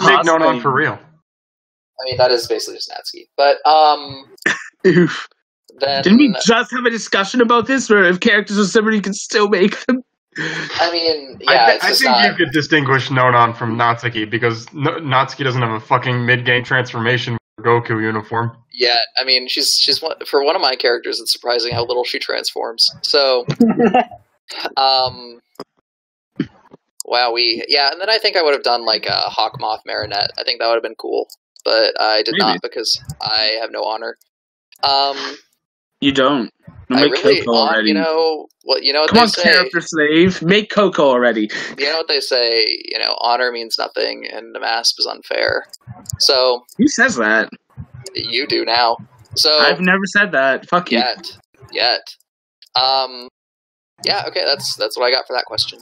make Nono for real. I mean, that is basically just Natsuki. But, Oof. then... Didn't we just have a discussion about this, where if characters are similar, you can still make them? I mean, yeah, I think you could distinguish Nonon from Natsuki, because Natsuki doesn't have a fucking mid-game transformation Goku uniform. Yeah, I mean, she's for one of my characters, it's surprising how little she transforms. So, yeah, and then I think I would have done, like, a Hawk Moth Marinette. I think that would have been cool, but I did not, because I have no honor. You don't. I really, you know what Come they on, say. character slave, make Coco already. You know what they say, honor means nothing, and the mask is unfair. So... Who says that? You do now. So... I've never said that. Fuck you. Yet. Yeah, okay, that's what I got for that question.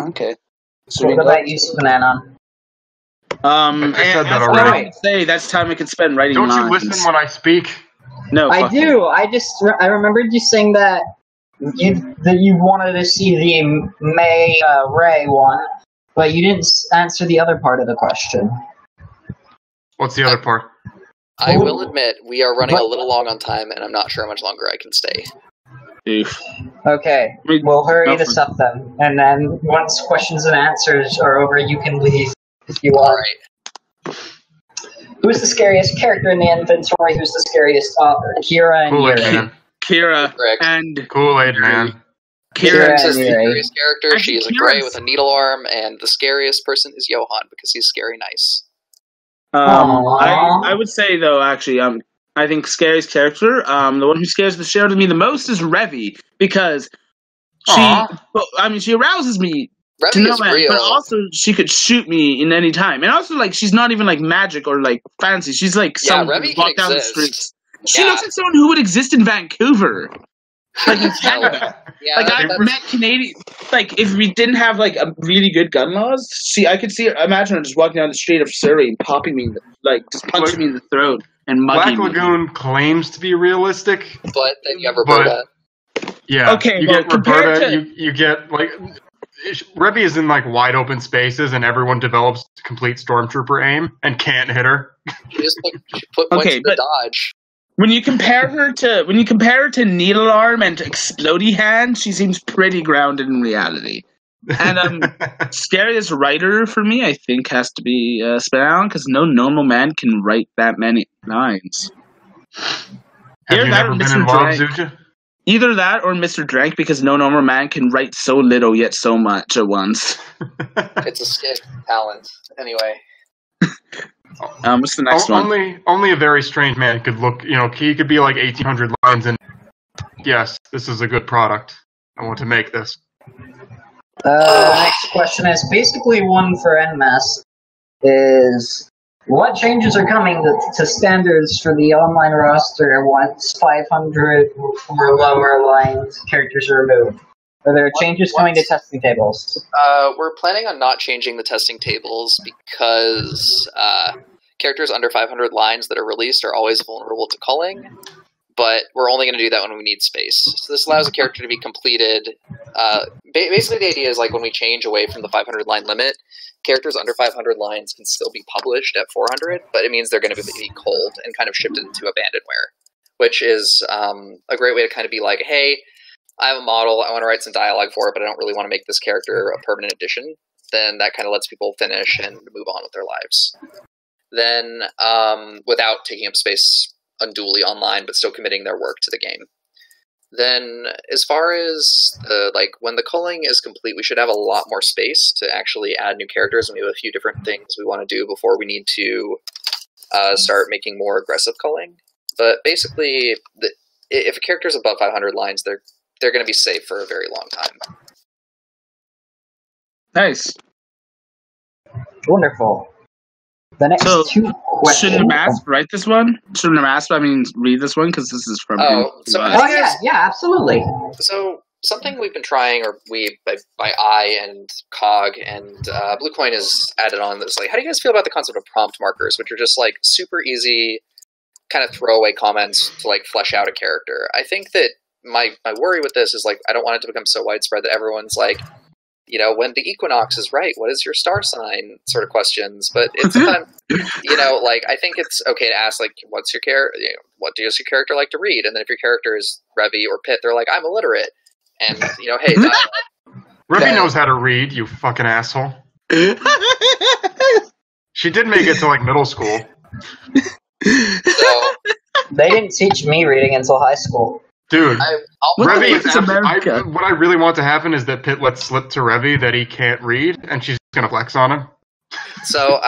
Okay. So what about you, Spananon? I said that already. Say that's time I could spend writing Don't lines. you listen when I speak? No, I do. You. I remembered you saying that you wanted to see the May Ray one, but you didn't answer the other part of the question. What's the other part? I will admit, we are running a little long on time, and I'm not sure how much longer I can stay. Oof. Okay, we'll hurry this up then, and then once questions and answers are over, you can leave if you want. All right. Who's the scariest character in the inventory? Who's the scariest author? Kira and Kool-Aid Yuri. Man. Kira Correct. and Kool-Aid Man. Kira is the Yuri. scariest character. She is a gray with a needle arm, and the scariest person is Johan because he's scary nice. I would say though, actually, I think scariest character, the one who scares the shit out of me the most is Revy, because she arouses me. Revy is real. But also she could shoot me in any time, and also like she's not even like magic or like fancy. She's like someone who walk down the streets. She looks like someone who would exist in Vancouver, like in Canada. Yeah, like I've met Canadian. Like if we didn't have like a really good gun laws, I could imagine her just walking down the street of Surrey and popping me, like just punching me in the throat and mugging Black Lagoon claims to be realistic, but then you have Roberta. Yeah. Okay. You get Roberta. You get like. Revy is in like wide open spaces, and everyone develops complete stormtrooper aim and can't hit her. She just put points in the dodge. When you compare her to Needle Arm and Explodey Hand, she seems pretty grounded in reality. And scariest writer for me, I think, has to be Spananon, because no normal man can write that many lines. Have you never been in love, Zuja? Either that or Mr. Drank, because no normal man can write so little yet so much at once. It's a skill talent. Anyway. What's the next one? Only a very strange man could look, he could be like 1,800 lines and yes, this is a good product. I want to make this. The next question is basically one for NMAS. Is what changes are coming to standards for the online roster once 500 or lower lines characters are removed? Are there changes coming to testing tables? We're planning on not changing the testing tables because characters under 500 lines that are released are always vulnerable to culling, but we're only going to do that when we need space. So this allows a character to be completed. Basically, the idea is like when we change away from the 500 line limit, characters under 500 lines can still be published at 400, but it means they're going to be culled and kind of shipped into abandonware, which is a great way to kind of be like, hey, I have a model, I want to write some dialogue for it, but I don't really want to make this character a permanent addition. Then that kind of lets people finish and move on with their lives. Then, without taking up space unduly online, but still committing their work to the game. Then, as far as when the culling is complete, we should have a lot more space to actually add new characters, and we have a few different things we want to do before we need to start making more aggressive culling. But basically, if a character is above 500 lines, they're going to be safe for a very long time. Nice. Wonderful. The next two questions. Shouldn't Mask write this one? Shouldn't Mask, read this one? Because this is from him. Yeah, absolutely. So, something we've been trying, or by I and Cog and Bluecoin has added on this, like, how do you guys feel about the concept of prompt markers, which are just, like, super easy kind of throwaway comments to, like, flesh out a character? I think that my worry with this is, like, I don't want it to become so widespread that everyone's like, you know, when the equinox is right, what is your star sign sort of questions. But it's sometimes, you know, like, I think it's okay to ask, like, what's your character, you know, what does your character like to read? And then if your character is Revy or Pit, they're like, I'm illiterate. And, you know, hey, Revy knows how to read, you fucking asshole. She did make it to, like, middle school. So, they didn't teach me reading until high school. Dude, Revy is America? what I really want to happen is that Pitt lets slip to Revy that he can't read, and she's gonna flex on him. So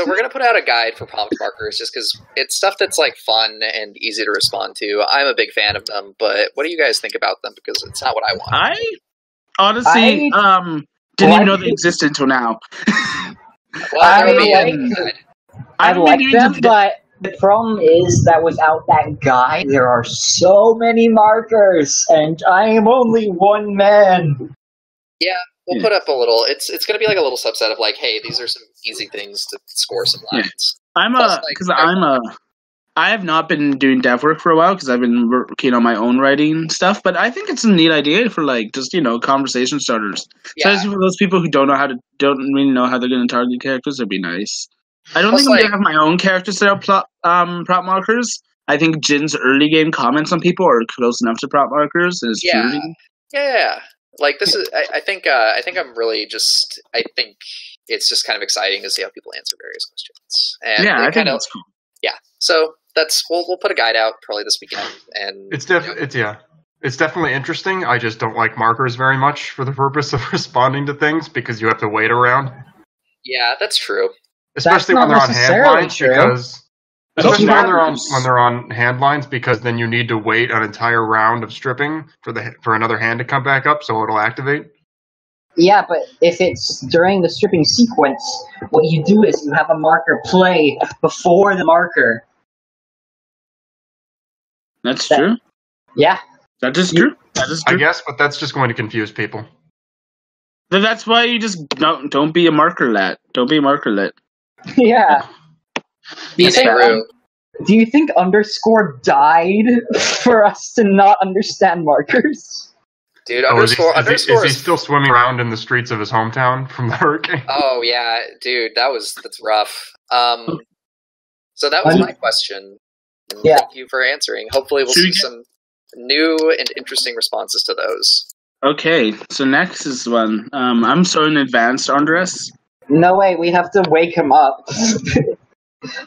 we're gonna put out a guide for prompt markers, just because it's stuff that's like fun and easy to respond to. I'm a big fan of them, but what do you guys think about them? Because it's not what I want. I honestly didn't even know they existed until now. Well, I like them, but the problem is that without that guide, there are so many markers, and I am only one man. Yeah, we'll put up a little. It's going to be like a little subset of like, hey, these are some easy things to score some lines. I have not been doing dev work for a while because I've been working on my own writing stuff, but I think it's a neat idea for like just, you know, conversation starters. Yeah. Especially for those people who don't really know how they're going to target characters. It'd be nice. I don't think I'm going to have my own character set up prop markers. I think Jin's early game comments on people are close enough to prop markers. And Yeah. Like, this is, I think I'm really just, I think it's just kind of exciting to see how people answer various questions. And yeah, I think that's cool. Yeah. So we'll put a guide out probably this weekend. And it's definitely interesting. I just don't like markers very much for the purpose of responding to things because you have to wait around. Yeah, that's true. Especially when they're on handlines, when they're on handlines, because then you need to wait an entire round of stripping for another hand to come back up, so it'll activate. Yeah, but if it's during the stripping sequence, what you do is you have a marker play before the marker. That's true. Yeah, that is true. I guess, but that's just going to confuse people. That's why you just don't be a markerlet. Don't be a markerlet. Yeah. Do you think Underscore died for us to not understand markers? Dude, Underscore is he still swimming around in the streets of his hometown from the hurricane? Oh yeah, dude, that's rough. So that was my question. And thank you for answering. Hopefully we'll see some new and interesting responses to those. Okay, so next is one. I'm so in advance, Andres. No way, we have to wake him up.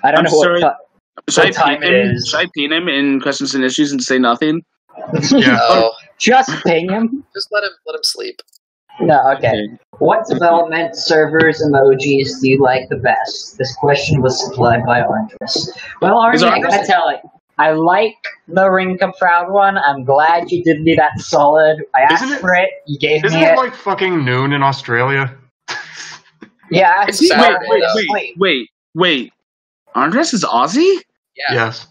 I don't know what time it is. Should I pin him in questions and issues and say nothing? Yeah. No. Just ping him? Just let him sleep. No, okay. What development servers emojis do you like the best? This question was supplied by Andres. Well, Arnie, I gotta tell it. I like the Rinka Proud one. I'm glad you did me that solid. I asked for it. You gave me it. Isn't it like fucking noon in Australia? Yeah. Wait. Andres is Aussie? Yeah. Yes.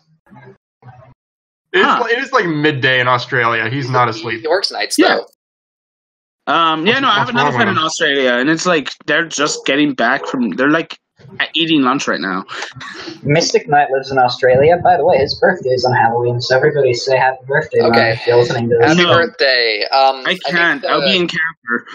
It is like midday in Australia. He's not asleep. He works nights, though. I have another friend in Australia, and it's like they're just getting back from. They're like eating lunch right now. Mystic Knight lives in Australia. By the way, his birthday is on Halloween, so everybody say happy birthday if you're listening to this. Happy No. birthday. I can't. I'll be in character.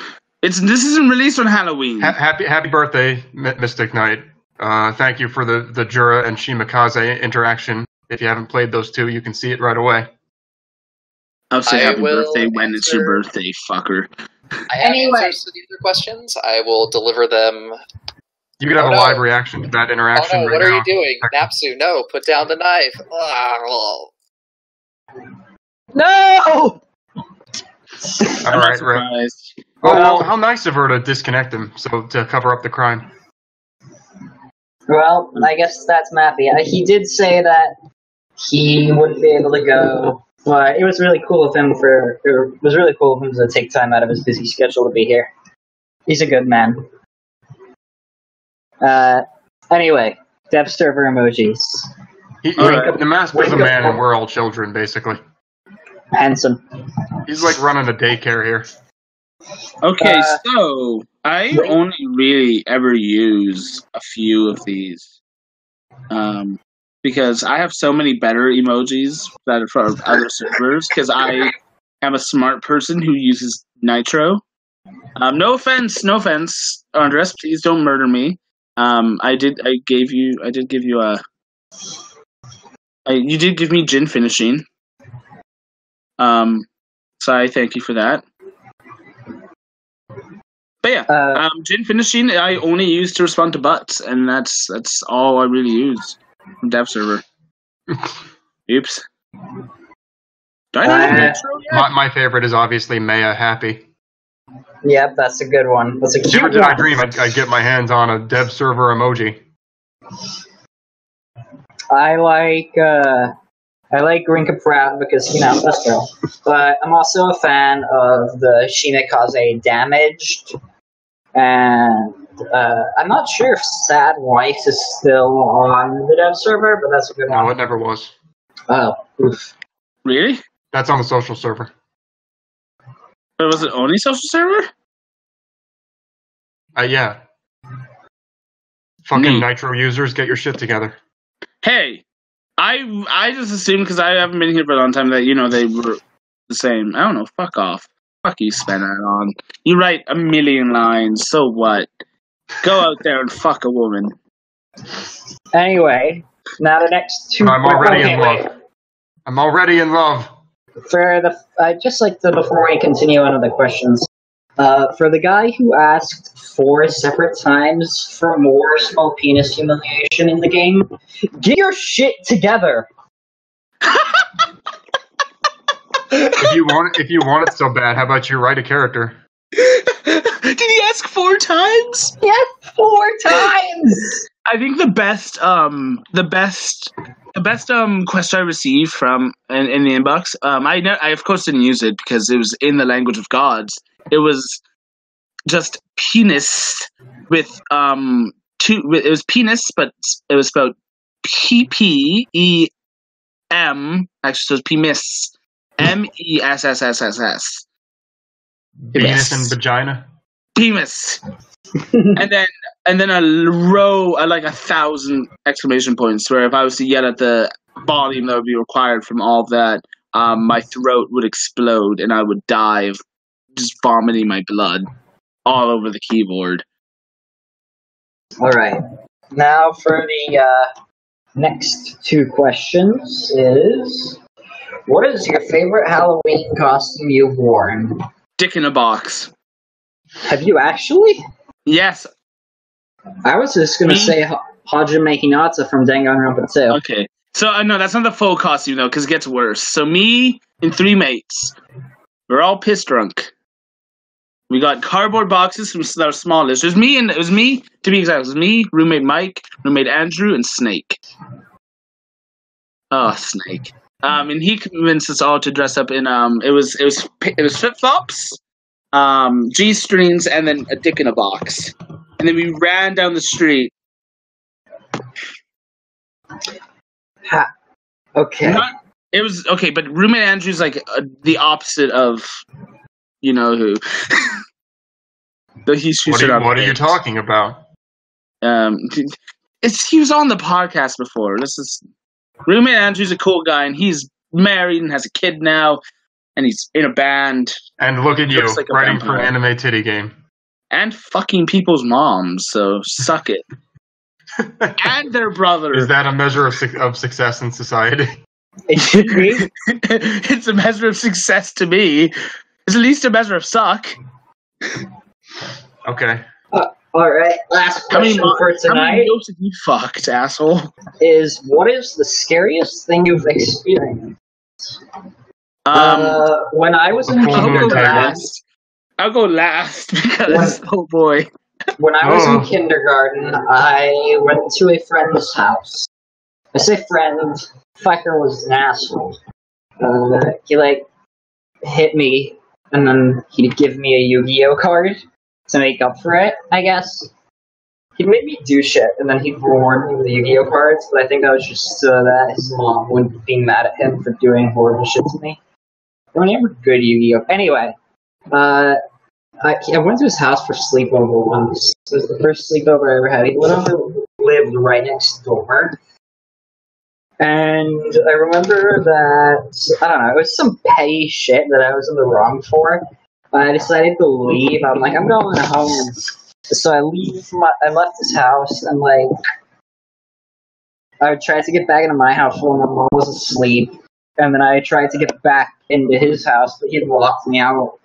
This isn't released on Halloween. Happy birthday, Mystic Knight. Thank you for the Jura and Shimakaze interaction. If you haven't played those two, you can see it right away. I'll say happy birthday when it's your answer- birthday, fucker. I have answers to the other questions. I will deliver them. You could have a live reaction to that interaction. Oh no, right what are now. you doing? Napsu, no, put down the knife. No! All right, Rick. Surprised. Oh, well, how nice of her to disconnect him to cover up the crime. Well, I guess that's Mappy. He did say that he wouldn't be able to go. Well, it was really cool of him to take time out of his busy schedule to be here. He's a good man. Anyway, dev server emojis. The master's a man and we're all children, basically. Handsome. He's like running a daycare here. Okay, so I only really ever use a few of these. Because I have so many better emojis that are for other servers, because I am a smart person who uses Nitro. No offense, Andres, please don't murder me. You did give me gin finishing. So I thank you for that. But yeah, gin finishing I only use to respond to butts, and that's all I really use from dev server. Oops. Do I have an intro yet? My favorite is obviously Maya Happy. Yep, that's a good one. That's a cute Never one. did I dream I'd get my hands on a dev server emoji. I like Rinka Proud because, this girl. But I'm also a fan of the Shimekaze Damaged. And I'm not sure if Sad Wife is still on the dev server, but that's a good one. No, it never was. Oh, oof. Really? That's on the social server. But was it only social server? Yeah. Fucking Nitro users, get your shit together. Hey, I just assumed because I haven't been here for a long time that they were the same. I don't know. Fuck off. Fuck you, SPNati. You write a million lines. So what? Go out there and fuck a woman. Anyway, now the next two. I'm already in love. I'm already in love. For before we continue on with the questions, for the guy who asked 4 separate times for more small penis humiliation in the game, get your shit together. If you want it so bad, how about you write a character? Did he ask 4 times? Yes, 4 times. I think the best question I received from in the inbox. I of course didn't use it because it was in the language of gods. It was just penis with It was penis, but it was spelled PPEM. Actually, so it's penis. MESSSSS. Penis and vagina. Penis. and then a row, like 1,000 exclamation points. Where if I was to yell at the volume that would be required from all of that, my throat would explode and I would die of just vomiting my blood all over the keyboard. All right. Now for the next 2 questions is, what is your favorite Halloween costume you've worn? Dick in a box. Have you actually? Yes. I was just going to say Hajime Hinata from Danganronpa 2. Okay. So, no, that's not the full costume, though, because it gets worse. So, me and 3 mates, we're all piss drunk. We got cardboard boxes that are smallish. It was me, to be exact. It was me, roommate Mike, roommate Andrew, and Snake. Oh, Snake. And he convinced us all to dress up in, it was flip-flops, G-strings, and then a dick in a box. And then we ran down the street. Okay. It was okay, but roommate Andrew's like the opposite of you know who. What are you talking about? He was on the podcast before. Roommate Andrew's a cool guy, and he's married and has a kid now, and he's in a band. And look at you, Looks like a writing for vampire. an anime titty game. And fucking people's moms, so suck it. And their brother. Is that a measure of success in society? It should be. It's a measure of success to me. It's at least a measure of suck. Okay. All right. Last question for How many tonight dopes have you fucked, asshole? is: what is the scariest thing you've experienced? When I was in Full moon kindergarten, I'll go last because oh boy. when I was in kindergarten, I went to a friend's house. I say friend. Fucker was an asshole. He hit me, and then he'd give me a Yu-Gi-Oh card to make up for it, I guess. He'd make me do shit, and then he'd reward me with the Yu-Gi-Oh cards, but I think that was just so that his mom wouldn't be mad at him for doing horrible shit to me. They were never good Yu-Gi-Oh. Anyway, I went to his house for sleepover once. It was the first sleepover I ever had. He literally lived right next door. And I remember that, I don't know, it was some petty shit that I was in the wrong for. I decided to leave. I'm like, I'm going home. So I left his house, and I tried to get back into my house while my mom was asleep. And then I tried to get back into his house, but he had locked me out.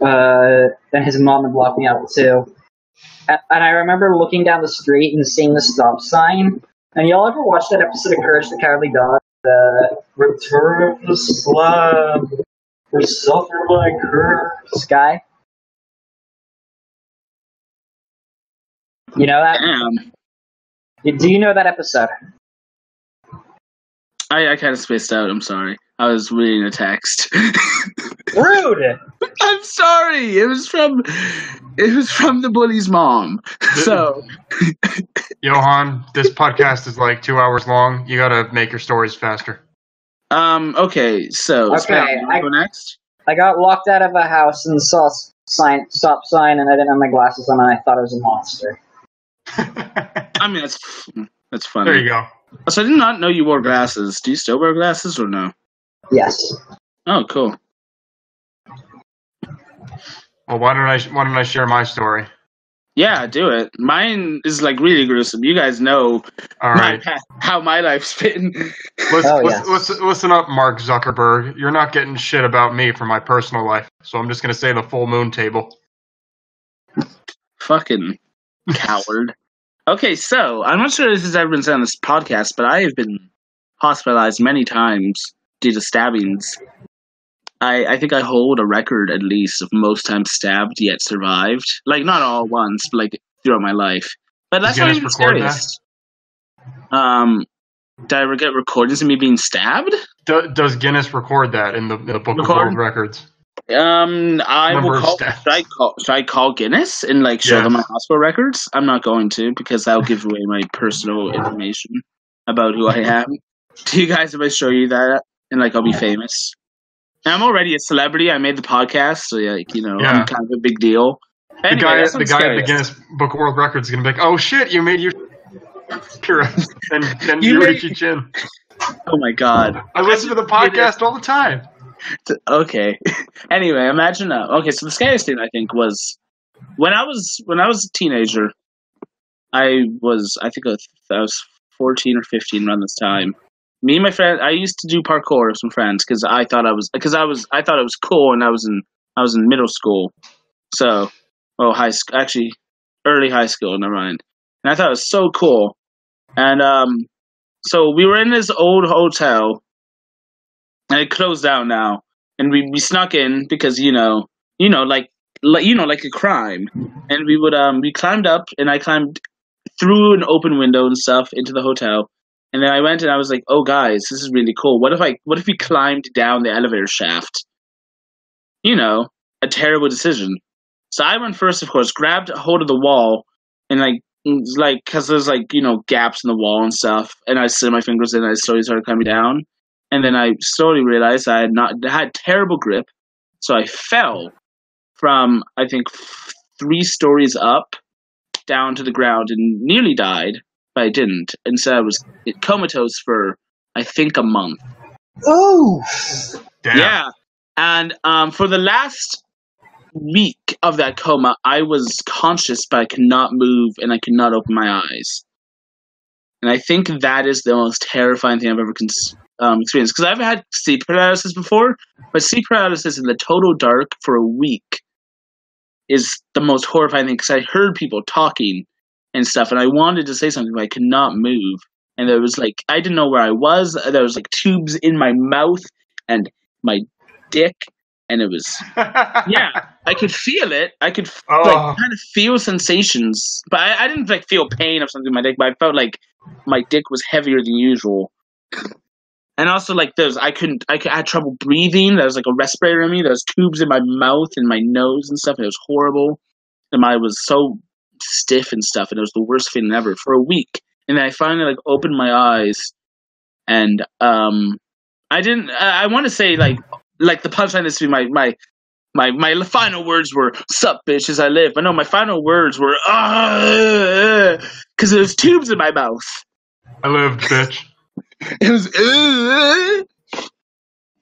And his mom had locked me out too. And I remember looking down the street and seeing the stop sign. And y'all ever watch that episode of Courage the Cowardly Dog? Return of the Slab. Or Suffer My Curse. Guy? You know that? Damn. Do you know that episode? I kind of spaced out. I'm sorry. I was reading a text. Rude! I'm sorry. It was from the bully's mom. So, Johan, this podcast is like 2 hours long. You gotta make your stories faster. okay. So, Okay, you wanna go next? I got locked out of a house and saw a stop sign, and I didn't have my glasses on, and I thought it was a monster. I mean, that's funny. There you go. So I did not know you wore glasses. Do you still wear glasses or no? Yes. Oh, cool. Well, why don't I share my story? Yeah, do it. Mine is really gruesome. You guys know All right. how my life's been. Listen up, Mark Zuckerberg. You're not getting shit about me for my personal life, so I'm just gonna say the full moon table. Fucking coward. Okay, so I'm not sure if this has ever been said on this podcast, but I have been hospitalized many times due to stabbings. I think I hold a record, at least, of most times stabbed yet survived. Not all at once, but throughout my life. But that's not even scariest. Did I get recordings of me being stabbed? Does Guinness record that in the Book of World Records? I will call. Should I call Guinness and show them my hospital records? I'm not going to, because that'll give away my personal information about who I am. Do you guys, if I show you that and I'll be famous? And I'm already a celebrity. I made the podcast, so I'm kind of a big deal. Anyway, the guy at the Guinness Book of World Records is gonna be like, "Oh shit, you made your and you reach your chin." Oh my god! I listen to the podcast all the time. Okay. Anyway, imagine okay, so the scariest thing I think was when I was a teenager. I think I was 14 or 15 around this time. Me and my friend, I used to do parkour with some friends because I thought it was cool, and I was in middle school, so early high school, never mind. And I thought it was so cool, and so we were in this old hotel. And it closed down now, and we snuck in because like a crime, and we climbed up, and I climbed through an open window and stuff into the hotel, and then I went and I was like, oh guys, this is really cool. What if we climbed down the elevator shaft? A terrible decision. So I went first, of course, grabbed a hold of the wall, and because there's gaps in the wall and stuff, and I slid my fingers in, and I slowly started climbing down. And then I slowly realized I had terrible grip, so I fell from, I think, 3 stories up crashed down to the ground and nearly died, but I didn't. Instead, I was comatose for, I think, a month. Ooh! Damn. Yeah. And for the last week of that coma, I was conscious, but I could not move and I could not open my eyes. And I think that is the most terrifying thing I've ever experienced. Because I've had sleep paralysis before, but sleep paralysis in the total dark for a week is the most horrifying thing. Because I heard people talking and stuff, and I wanted to say something, but I could not move. And there was like, I didn't know where I was. There was like tubes in my mouth and my dick, and it was, yeah, I could feel it. I could like kind of feel sensations, but I didn't like feel pain or something in my dick, but I felt like my dick was heavier than usual. And also like I had trouble breathing. There was like a respirator in me. There was tubes in my mouth and my nose and stuff. And it was horrible. And I was so stiff and stuff, and it was the worst feeling ever for a week. And then I finally like opened my eyes, and I didn't. I want to say like the punchline is to be my final words were "sup bitch" as I live, but no, my final words were because there was tubes in my mouth. I lived, bitch. It was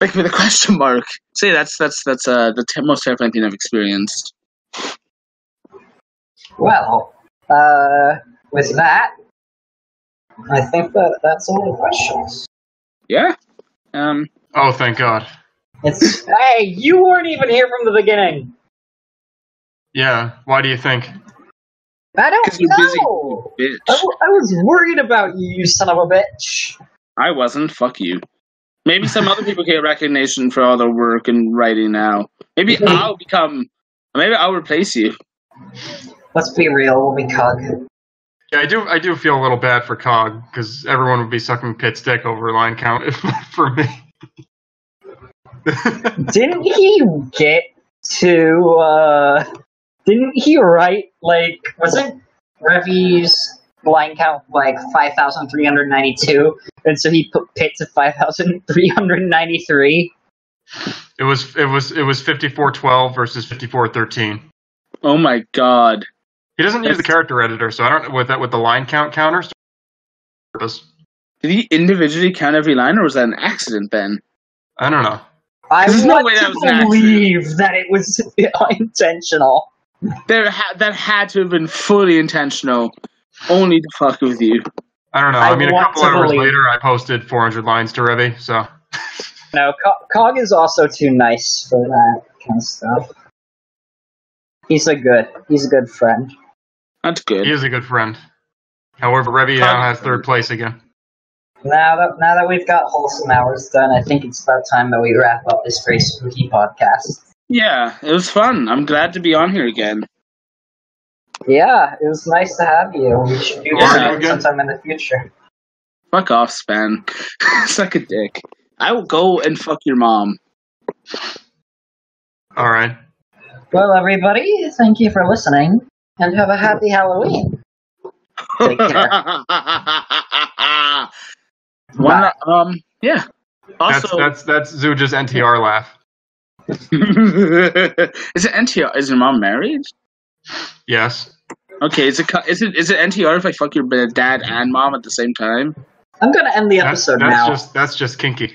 like with a question mark. Say that's the most terrifying thing I've experienced. Well, with that, I think that's all the questions. Yeah. Oh, thank God. Hey, you weren't even here from the beginning. Yeah. Why do you think? I don't 'Cause you're busy, know. bitch. I was worried about you, you son of a bitch. I wasn't. Fuck you. Maybe some other people get recognition for all their work and writing now. Maybe I'll replace you. Let's be real, we'll be Cog. Yeah, I do feel a little bad for Cog, because everyone would be sucking Pitt's dick over line count if not for me. Didn't he get to, didn't he write, like, wasn't Revy's line count, like, 5,392? And so he put Pitt to 5,393? It was 5412 versus 5413. Oh my God. He doesn't use the character editor, so I don't know with the line count counters. Did he individually count every line, or was that an accident then? I don't know. I There's want no way that to was an believe that it was intentional. That had to have been fully intentional, only to fuck with you. I don't know. I I mean, a want couple to hours believe. later, I posted 400 lines to Revy, so. No, Cog is also too nice for that kind of stuff. He's a good friend. That's good. He is a good friend. However, Revy now has third place again. Now that we've got wholesome hours done, I think it's about time that we wrap up this very spooky podcast. Yeah, it was fun. I'm glad to be on here again. Yeah, it was nice to have you. We should do this again sometime in the future. Fuck off, Span. Suck a dick. I will go and fuck your mom. Alright. Well, everybody, thank you for listening, and have a happy Halloween. Take care. Yeah. Also, that's Zuja's NTR laugh. Is it NTR? Is your mom married? Yes. Okay. Is it NTR if I fuck your dad and mom at the same time? I'm gonna end the episode now. That's just kinky.